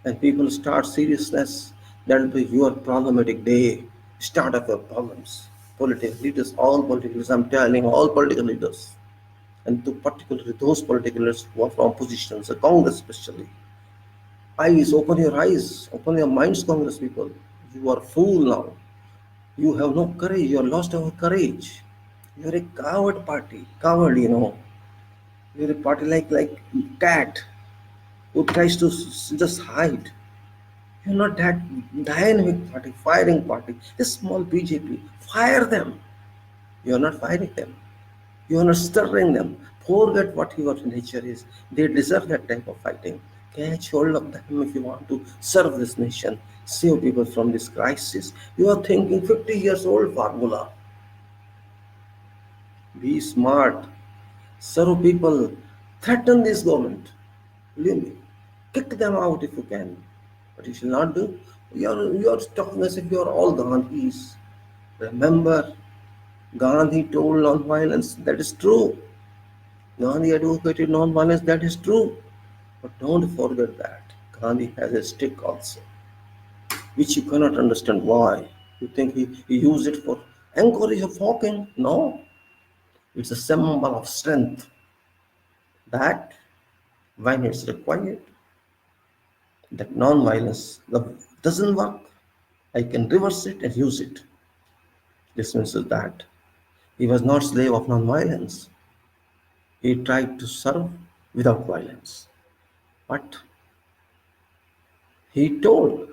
when people start seriousness, that will be your problematic day. Start of your problems. Political leaders, all political leaders, I'm telling all political leaders, and to particularly those political leaders who are from positions, the Congress especially. Eyes, open your eyes, open your minds, Congress people. You are fool now. You have no courage. You are lost our courage. You are a coward party. Coward, you know. You are a party like cat who tries to just hide. You're not that dynamic party, firing party. This small BJP, fire them. You're not firing them. You're not stirring them. Forget what your nature is. They deserve that type of fighting. Catch hold of them if you want to serve this nation, save people from this crisis. You are thinking 50 years old formula. Be smart. Serve people. Threaten this government. Believe me. Kick them out if you can. But you shall not do. You are talking as if you are all Gandhis. Remember, Gandhi told non-violence. That is true. Gandhi advocated non-violence. That is true. But don't forget that Gandhi has a stick also, which you cannot understand why. You think he used it for encourage of walking? No. It's a symbol of strength that when it's required, that non-violence doesn't work. I can reverse it and use it. This means that he was not slave of non-violence. He tried to serve without violence. But he told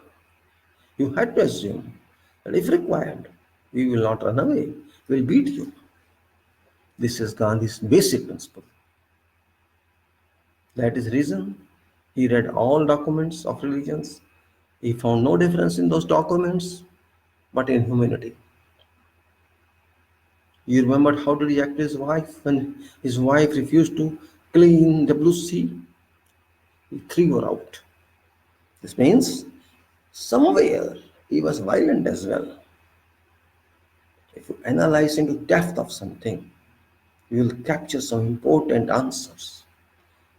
you had to assume that if required, we will not run away. We will beat you. This is Gandhi's basic principle. That is reason he read all documents of religions. He found no difference in those documents, but in humanity. You remember how did he act to his wife when his wife refused to clean WC? He threw her out. This means somewhere he was violent as well. If you analyze into depth of something, you will capture some important answers.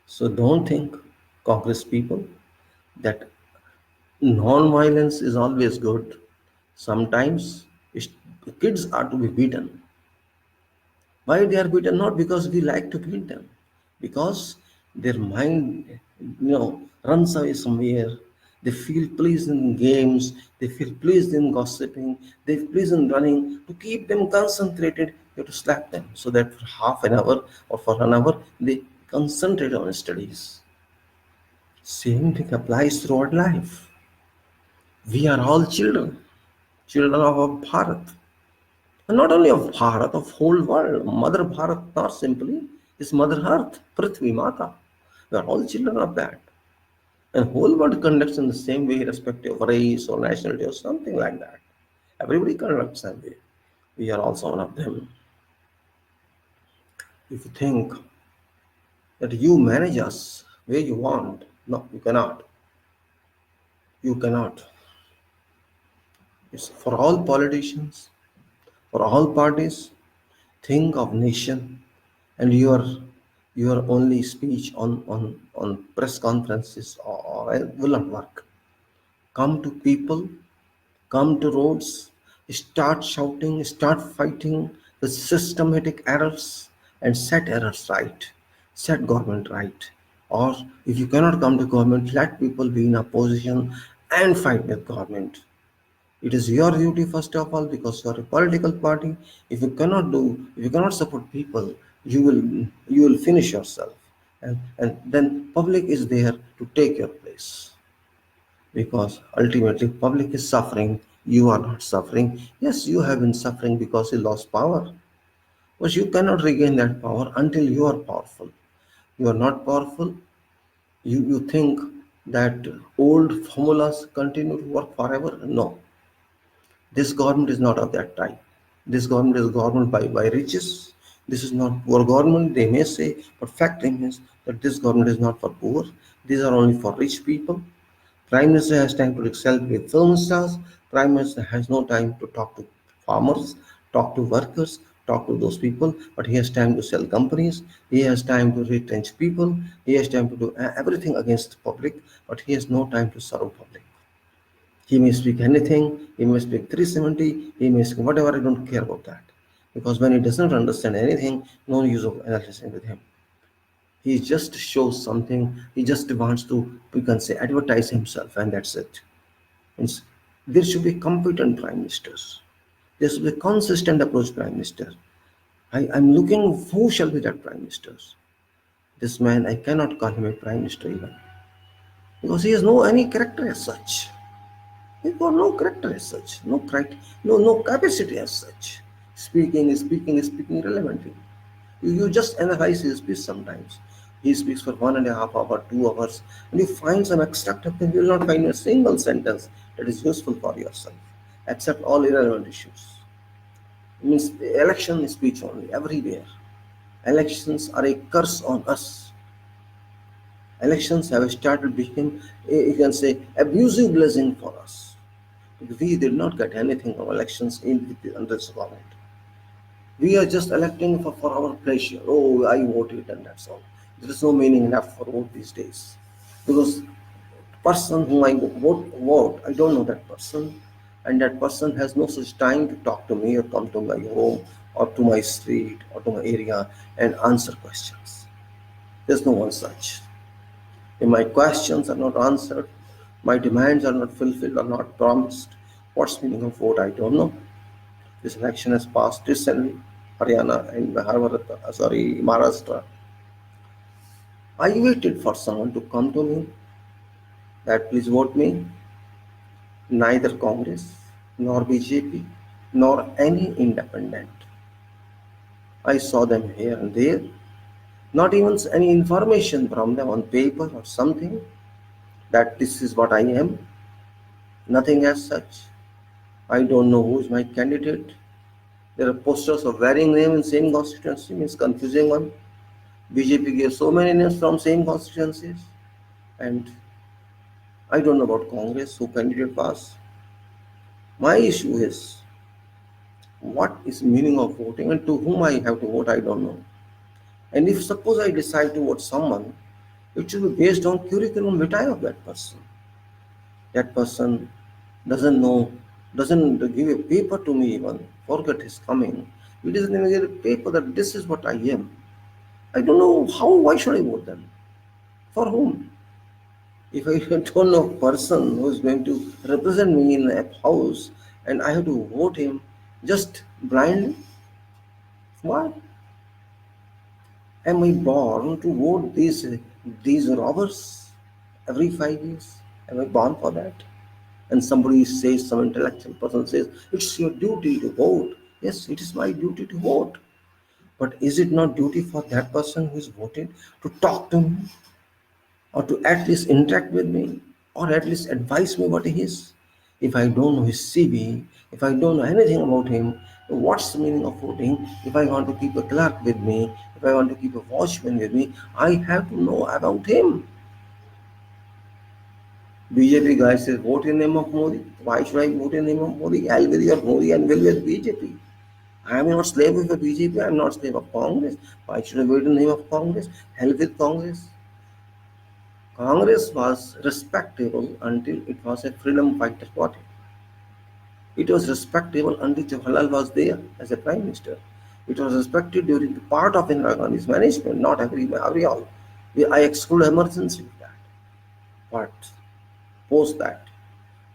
So don't think, Congress people, that non-violence is always good. Sometimes kids are to be beaten. Why they are beaten? Not because we like to beat them, because their mind, runs away somewhere. They feel pleased in games. They feel pleased in gossiping. They feel pleased in running. To keep them concentrated, you have to slap them so that for half an hour or for an hour they concentrate on studies. Same thing applies throughout life. We are all children, children of our Bharat. And not only of Bharat, of whole world. Mother Bharat, not simply, is Mother Earth, Prithvi Mata. We are all children of that. And whole world conducts in the same way, irrespective of race or nationality or something like that. Everybody conducts that way. We are also one of them. If you think that you manage us where you want, no, you cannot. You cannot. It's for all politicians, for all parties, think of nation, and your only speech on press conferences or will not work. Come to people, come to roads, start shouting, start fighting the systematic errors and set errors right, set government right. Or if you cannot come to government, let people be in opposition and fight with government. It is your duty first of all because you are a political party. If you cannot support people, you will finish yourself, and then public is there to take your place because ultimately public is suffering. You are not suffering. Yes, you have been suffering because you lost power, but you cannot regain that power until you are powerful. You are not powerful. You think that old formulas continue to work forever? No, this government is not of that type. This government is government by riches. This is not poor government, they may say, but fact remains that this government is not for poor. These are only for rich people. Prime Minister has time to excel with film stars. Prime Minister has no time to talk to farmers, talk to workers, talk to those people, but he has time to sell companies, he has time to retrench people, he has time to do everything against the public, but he has no time to serve public. He may speak anything, he may speak 370, he may speak whatever, I don't care about that. Because when he doesn't understand anything, no use of analyzing with him. He just shows something, he just wants to, we can say, advertise himself, and that's it. Means there should be competent prime ministers. There should be a consistent approach prime minister. I'm looking who shall be that prime minister. This man, I cannot call him a prime minister even. Because he has no any character as such. He's got no character as such, no capacity as such. Speaking irrelevantly. You just analyze his speech sometimes. He speaks for 1.5 hours, 2 hours, and you find some extract of him. You will not find a single sentence that is useful for yourself, except all irrelevant issues. It means the election speech only, everywhere. Elections are a curse on us. Elections have started becoming, you can say, abusive blessing for us. We did not get anything from elections under this government. We are just electing for our pleasure. Oh, I voted and that's all. There is no meaning left for vote these days. Because person whom I vote, I don't know that person. And that person has no such time to talk to me or come to my home or to my street or to my area and answer questions. There's no one such. If my questions are not answered, my demands are not fulfilled or not promised, what's meaning of vote? I don't know. This election has passed recently, Haryana and Maharashtra. I waited for someone to come to me that please vote me. Neither Congress, nor BJP, nor any independent. I saw them here and there. Not even any information from them on paper or something that this is what I am. Nothing as such. I don't know who is my candidate. There are posters of varying names in same constituency, means confusing one. BJP gave so many names from same constituencies, and I don't know about Congress who candidate was. My issue is what is meaning of voting and to whom I have to vote, I don't know. And if suppose I decide to vote someone, it should be based on curriculum vitae of that person. That person doesn't know, doesn't give a paper to me even, forget his coming. He doesn't even give a paper that this is what I am. I don't know how, why should I vote them? For whom? If I don't know a person who is going to represent me in a house and I have to vote him just blindly, why? Am I born to vote these robbers every 5 years? Am I born for that? And somebody says, some intellectual person says, it's your duty to vote. Yes, it is my duty to vote. But is it not duty for that person who is voted to talk to me or to at least interact with me or at least advise me what he is? If I don't know his CV, if I don't know anything about him, what's the meaning of voting? If I want to keep a clerk with me, if I want to keep a watchman with me, I have to know about him. BJP guy says, vote in the name of Modi. Why should I vote in the name of Modi? I'll with your Modi and will with BJP. I am not slave of BJP, I am not slave of Congress. Why should I vote in the name of Congress? Hell with Congress. Congress was respectable until it was a freedom fighter party. It was respectable until Jawaharlal was there as a prime minister. It was respected during the part of Indira Gandhi's management, not every all. I exclude emergency with that. But post that,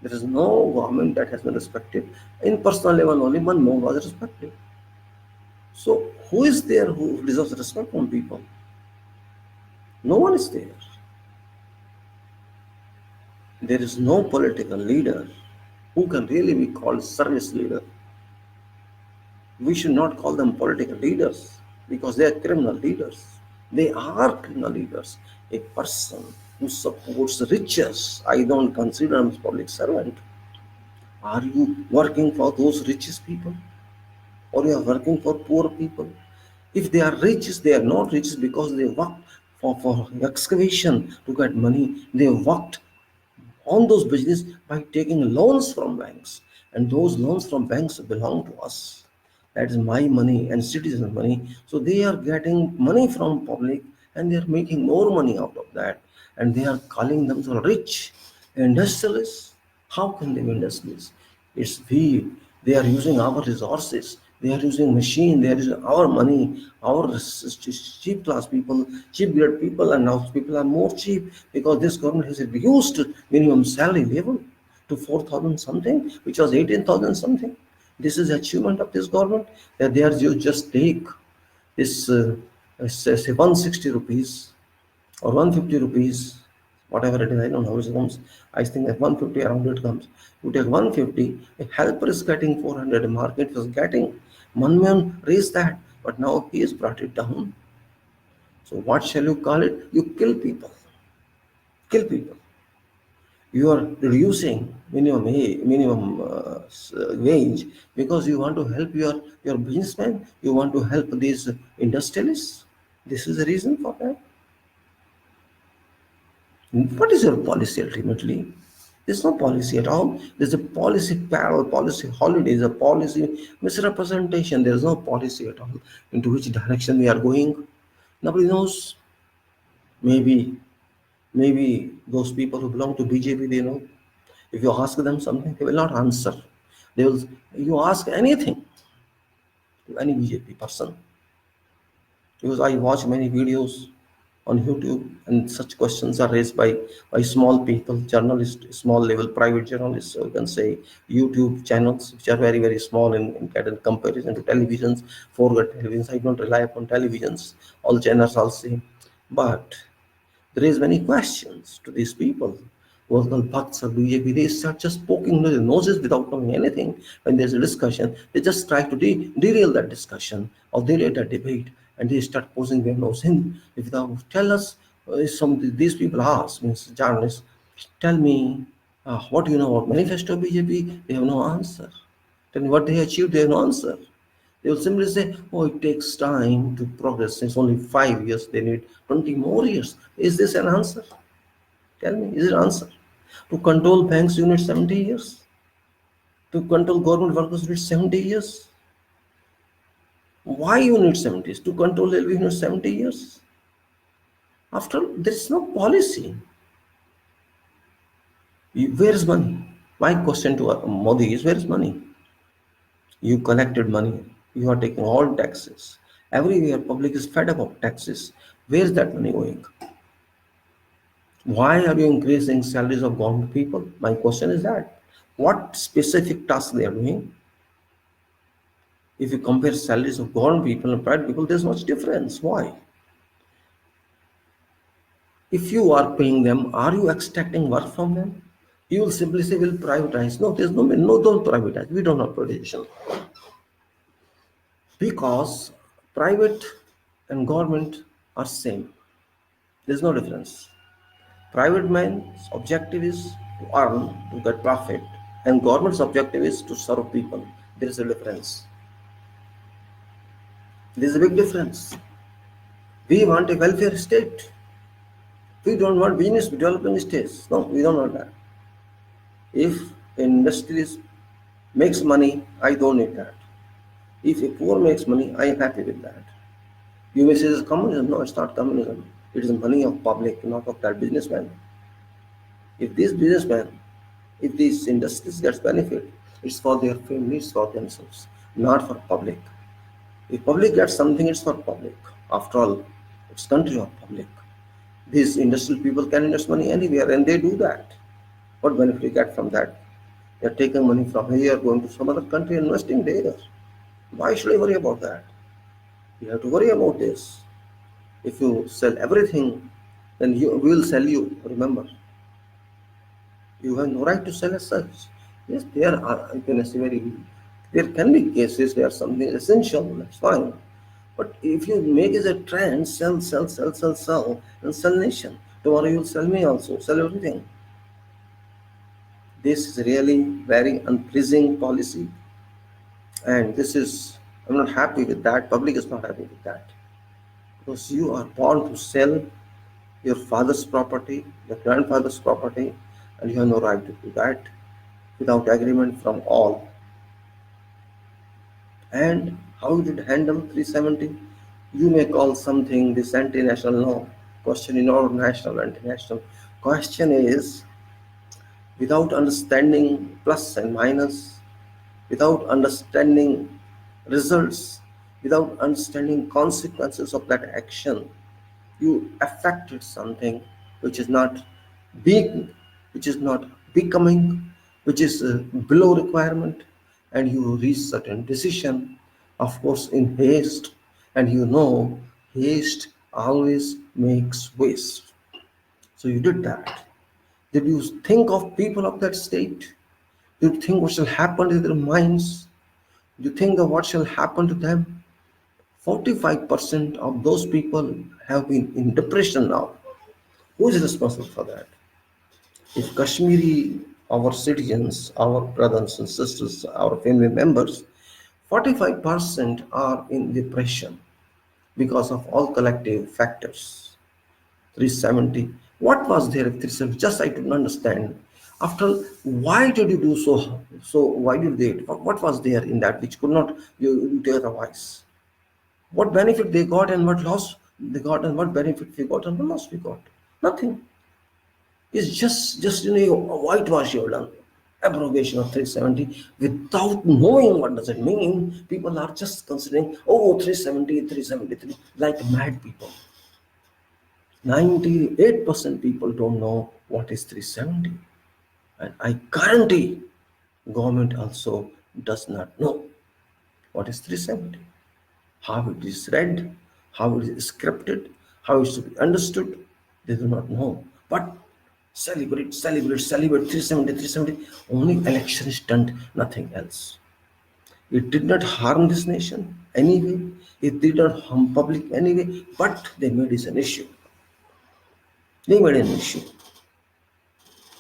there is no government that has been respected. In personal level, only Manmohan was respected. So who is there who deserves respect from people? No one is there. There is no political leader who can really be called service leader. We should not call them political leaders because they are criminal leaders. They are criminal leaders. A person who supports riches, I don't consider him as public servant. Are you working for those richest people? Or you are working for poor people? If they are rich, they are not rich because they worked for excavation to get money. They worked on those business by taking loans from banks. and those loans from banks belong to us. That is my money and citizens' money. So they are getting money from public and they are making more money out of that. And they are calling themselves rich industrialists. How can they be industrialists? It's we. They are using our resources. They are using machine. They are using our money. Our cheap class people, cheap grade people, and now people are more cheap because this government has reduced minimum salary level to 4,000 something, which was 18,000 something. This is achievement of this government that they are just take this say 160 rupees or 150 rupees, whatever it is, I don't know how it comes. I think that 150 around it comes. You take 150, a helper is getting 400, a market was getting. One man raised that, but now he has brought it down. So what shall you call it? You kill people. Kill people. You are reducing minimum wage because you want to help your businessmen, you want to help these industrialists. This is the reason for that. What is your policy ultimately? There's no policy at all. There's a policy parallel, policy holidays, a policy misrepresentation. There's no policy at all into which direction we are going. Nobody knows. Maybe maybe those people who belong to BJP, they know. If you ask them something, they will not answer. They will. You ask anything to any BJP person, because I watch many videos on YouTube, and such questions are raised by small people, journalists, small level private journalists. So you can say YouTube channels, which are very very small in comparison to televisions. Forget televisions. I don't rely upon televisions. All channels are same, but there is many questions to these people who are called Bhakts or BJP. They start just poking their noses without knowing anything. When there's a discussion, they just try to derail that discussion or derail that debate, and they start posing their nose in. Without tell us, some these people ask, means journalists, tell me what do you know about manifesto BJP? They have no answer. Tell me what they achieved. They have no answer. They will simply say, oh, it takes time to progress. It's only 5 years. They need 20 more years. Is this an answer? Tell me, is it an answer? To control banks, you need 70 years. To control government workers, you need 70 years. Why you need 70 years? To control railway, you need 70 years. After all, there is no policy. Where is money? My question to Modi is, where is money? You collected money. You are taking all taxes. Everywhere, public is fed up of taxes. Where is that money going? Why are you increasing salaries of government people? My question is that. What specific task they are doing? If you compare salaries of government people and private people, there's much difference. Why? If you are paying them, are you extracting work from them? You will simply say, we'll privatize. No, there's no, don't privatize. We don't have privatization. Because private and government are same. There's no difference. Private man's objective is to earn, to get profit, and government's objective is to serve people. There is a difference. There is a big difference. We want a welfare state. We don't want business developing states. No, we don't want that. If an industrialist makes money, I don't need that. If a poor makes money, I am happy with that. You may say it's communism. No, it's not communism. It is the money of public, not of that businessman. If this businessman, if these industries gets benefit, it's for their families, for themselves, not for public. If public gets something, it's for public. After all, it's country of public. These industrial people can invest money anywhere, and they do that. What benefit you get from that? They're taking money from here, going to some other country, investing there. Why should I worry about that? You have to worry about this. If you sell everything, then we will sell you. Remember, you have no right to sell as such. Yes, there are, you can say there can be cases where something is essential, that's fine. But if you make it a trend, sell, and sell nation. Tomorrow you'll sell me also, sell everything. This is really very unpleasing policy, and this is, I'm not happy with that. Public is not happy with that, because you are born to sell your father's property, your grandfather's property, and you have no right to do that. without agreement from all. And how you did handle 370? You may call something this anti-national. No. Question is not national, anti-national. Question is, without understanding plus and minus, without understanding results, without understanding consequences of that action, you affected something which is not being, which is not becoming, which is below requirement, and you reach certain decision, of course in haste, and haste always makes waste. So you did that. Did you think of people of that state? Did you think what shall happen to their minds? Do you think of what shall happen to them? 45% of those people have been in depression now. Who is responsible for that? If Kashmiri, our citizens, our brothers and sisters, our family members, 45% are in depression because of all collective factors. 370. What was there if 370? Just I don't understand. After all, why did you do so? So why did they? What was there in that which could not you do otherwise? What benefit they got and what loss they got and what benefit we got and what loss we got? Nothing. It's just whitewash you have done. Abrogation of 370 without knowing what does it mean. People are just considering, oh, 370, 373, like mad people. 98% people don't know what is 370. And I guarantee government also does not know what is 370. How it is read, how it is scripted, how it should be understood, they do not know. But celebrate 370, 370. Only election is done, nothing else. It did not harm this nation anyway. It did not harm public anyway, but they made it an issue. They made an issue.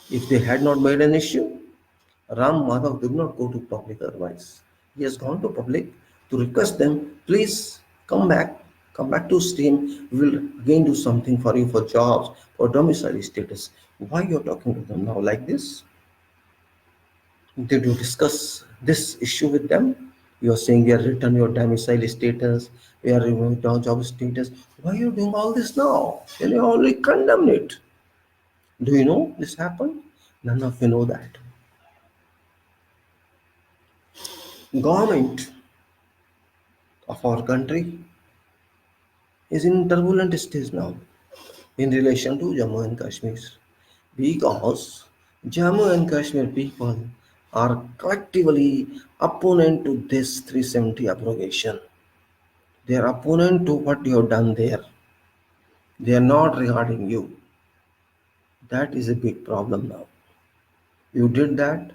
If they had not made an issue, Ram Madhav did not go to public otherwise. He has gone to public to request them, please come back to stream. We will again do something for you for jobs, for domicile status. Why you're talking to them now like this? Did you discuss this issue with them? You're saying we are return your domicile status, we are removing down job status. Why are you doing all this now? Can you only condemn it? Do you know this happened? None of you know that. Government of our country is in turbulent stage now in relation to Jammu and Kashmir because Jammu and Kashmir people are collectively opponent to this 370 abrogation. They are opponent to what you have done there. They are not regarding you. That is a big problem now. You did that.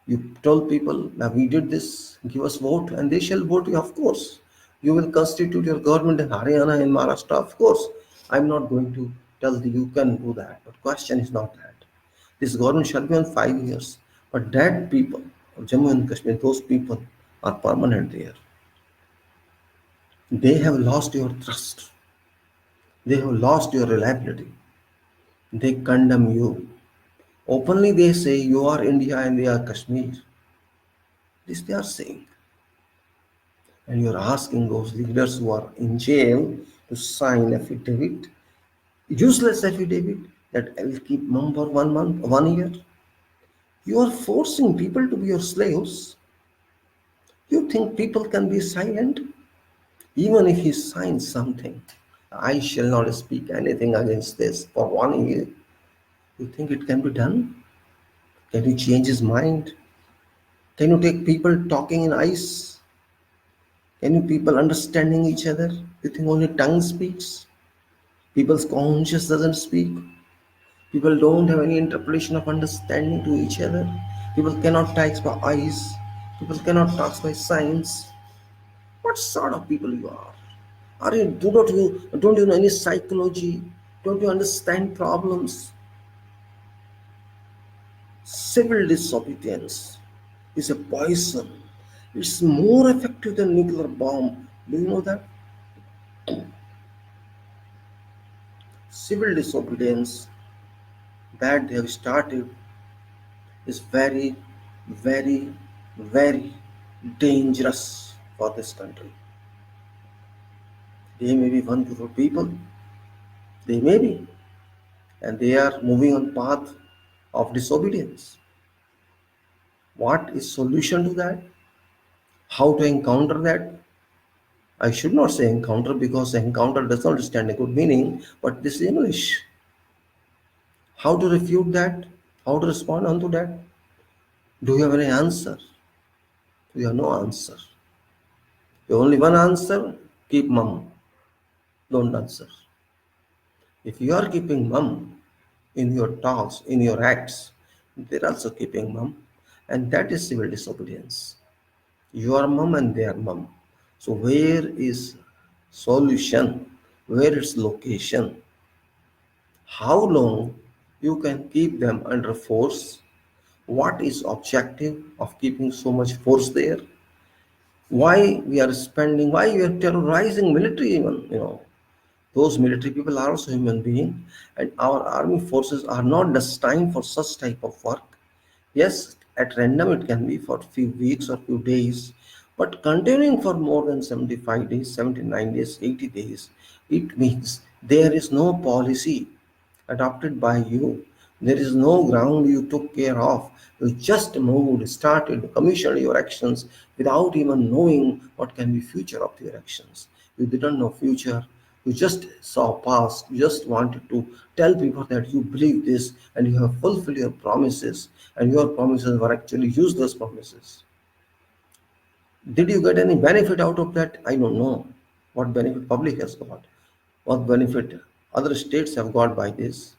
You told people that we did this, give us vote, and they shall vote you, of course. You will constitute your government in Haryana and Maharashtra, of course. I'm not going to tell you you can do that, but question is not that. This government shall be on 5 years, but that people of Jammu and Kashmir, those people are permanent there. They have lost your trust. They have lost your reliability. They condemn you. Openly they say you are India and they are Kashmir. This they are saying. And you're asking those leaders who are in jail to sign affidavit, useless affidavit that I will keep number 1 month, 1 year. You are forcing people to be your slaves. You think people can be silent? Even if he signs something, I shall not speak anything against this for 1 year. You think it can be done? Can you change his mind? Can you take people talking in ice? Can you people understanding each other? You think only tongue speaks? People's conscience doesn't speak. People don't have any interpretation of understanding to each other. People cannot talk by eyes. People cannot talk by signs. What sort of people you are? Are you don't you know any psychology? Don't you understand problems? Civil disobedience is a poison. It's more effective than nuclear bomb. Do you know that? Civil disobedience that they have started is very very, very dangerous for this country. They may be 1 crore people, they may be, and they are moving on path of disobedience. What is solution to that? How to encounter that? I should not say encounter because encounter does not stand a good meaning, but this is English. How to refute that? How to respond unto that? Do you have any answer? You have no answer. The only one answer, keep mum. Don't answer. If you are keeping mum in your talks, in your acts, they're also keeping mum. And that is civil disobedience. You are mum and they are mum. So where is solution? Where is location? How long you can keep them under force? What is objective of keeping so much force there? Why we are spending, why we are terrorizing military even, those military people are also human beings, and our army forces are not destined for such type of work. Yes, at random it can be for few weeks or few days, but continuing for more than 75 days, 79 days, 80 days, it means there is no policy adopted by you. There is no ground you took care of. You just moved, started, commissioned your actions without even knowing what can be future of your actions. You didn't know future. You just saw past. You just wanted to tell people that you believe this and you have fulfilled your promises, and your promises were actually useless promises. Did you get any benefit out of that? I don't know what benefit public has got, what benefit other states have got by this.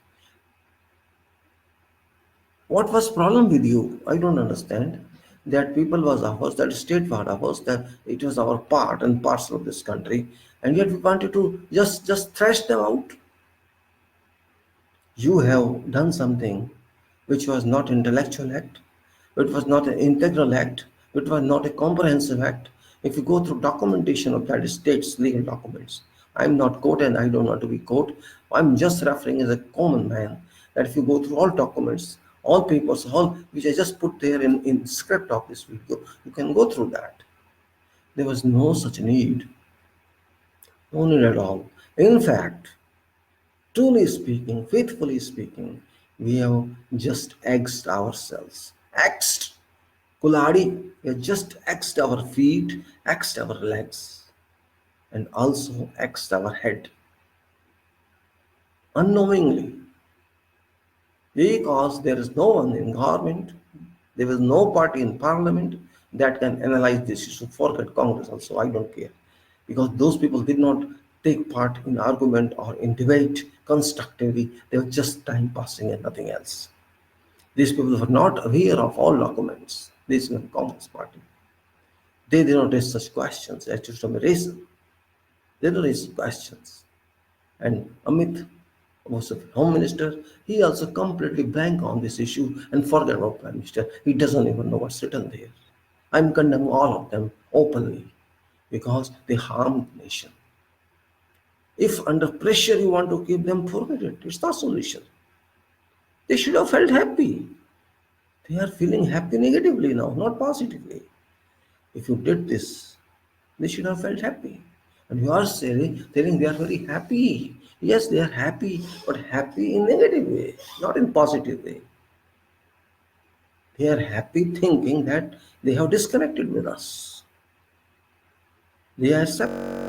What was problem with you? I don't understand. That people was ours, that state was ours, that it was our part and parcel of this country, and yet we wanted to just thrash them out. You have done something which was not intellectual act, it was not an integral act, it was not a comprehensive act. If you go through documentation of that state's legal documents, I'm not court and I don't want to be court. I'm just referring as a common man that if you go through all documents, all papers, all which I just put there in script of this video, you can go through that. There was no such need, no need at all. In fact, truly speaking, faithfully speaking, we have just axed ourselves. Axed. Kuladi, we have just axed our feet, axed our legs, and also axed our head. Unknowingly. Because there is no one in government, there is no party in parliament that can analyze this issue. Forget Congress also, I don't care. Because those people did not take part in argument or in debate constructively, they were just time passing and nothing else. These people were not aware of all documents. This is Congress party. They did not raise such questions. Actually, from a reason, they don't raise questions. And Amit was a home minister. He also completely blank on this issue and forget about prime minister. He doesn't even know what's written there. I'm condemning all of them openly because they harm the nation. If under pressure you want to keep them, forget it. It's not solution. They should have felt happy. They are feeling happy negatively now, not positively. If you did this, they should have felt happy. And you are telling they are very happy. Yes, they are happy, but happy in negative way, not in positive way. They are happy thinking that they have disconnected with us. They are separate.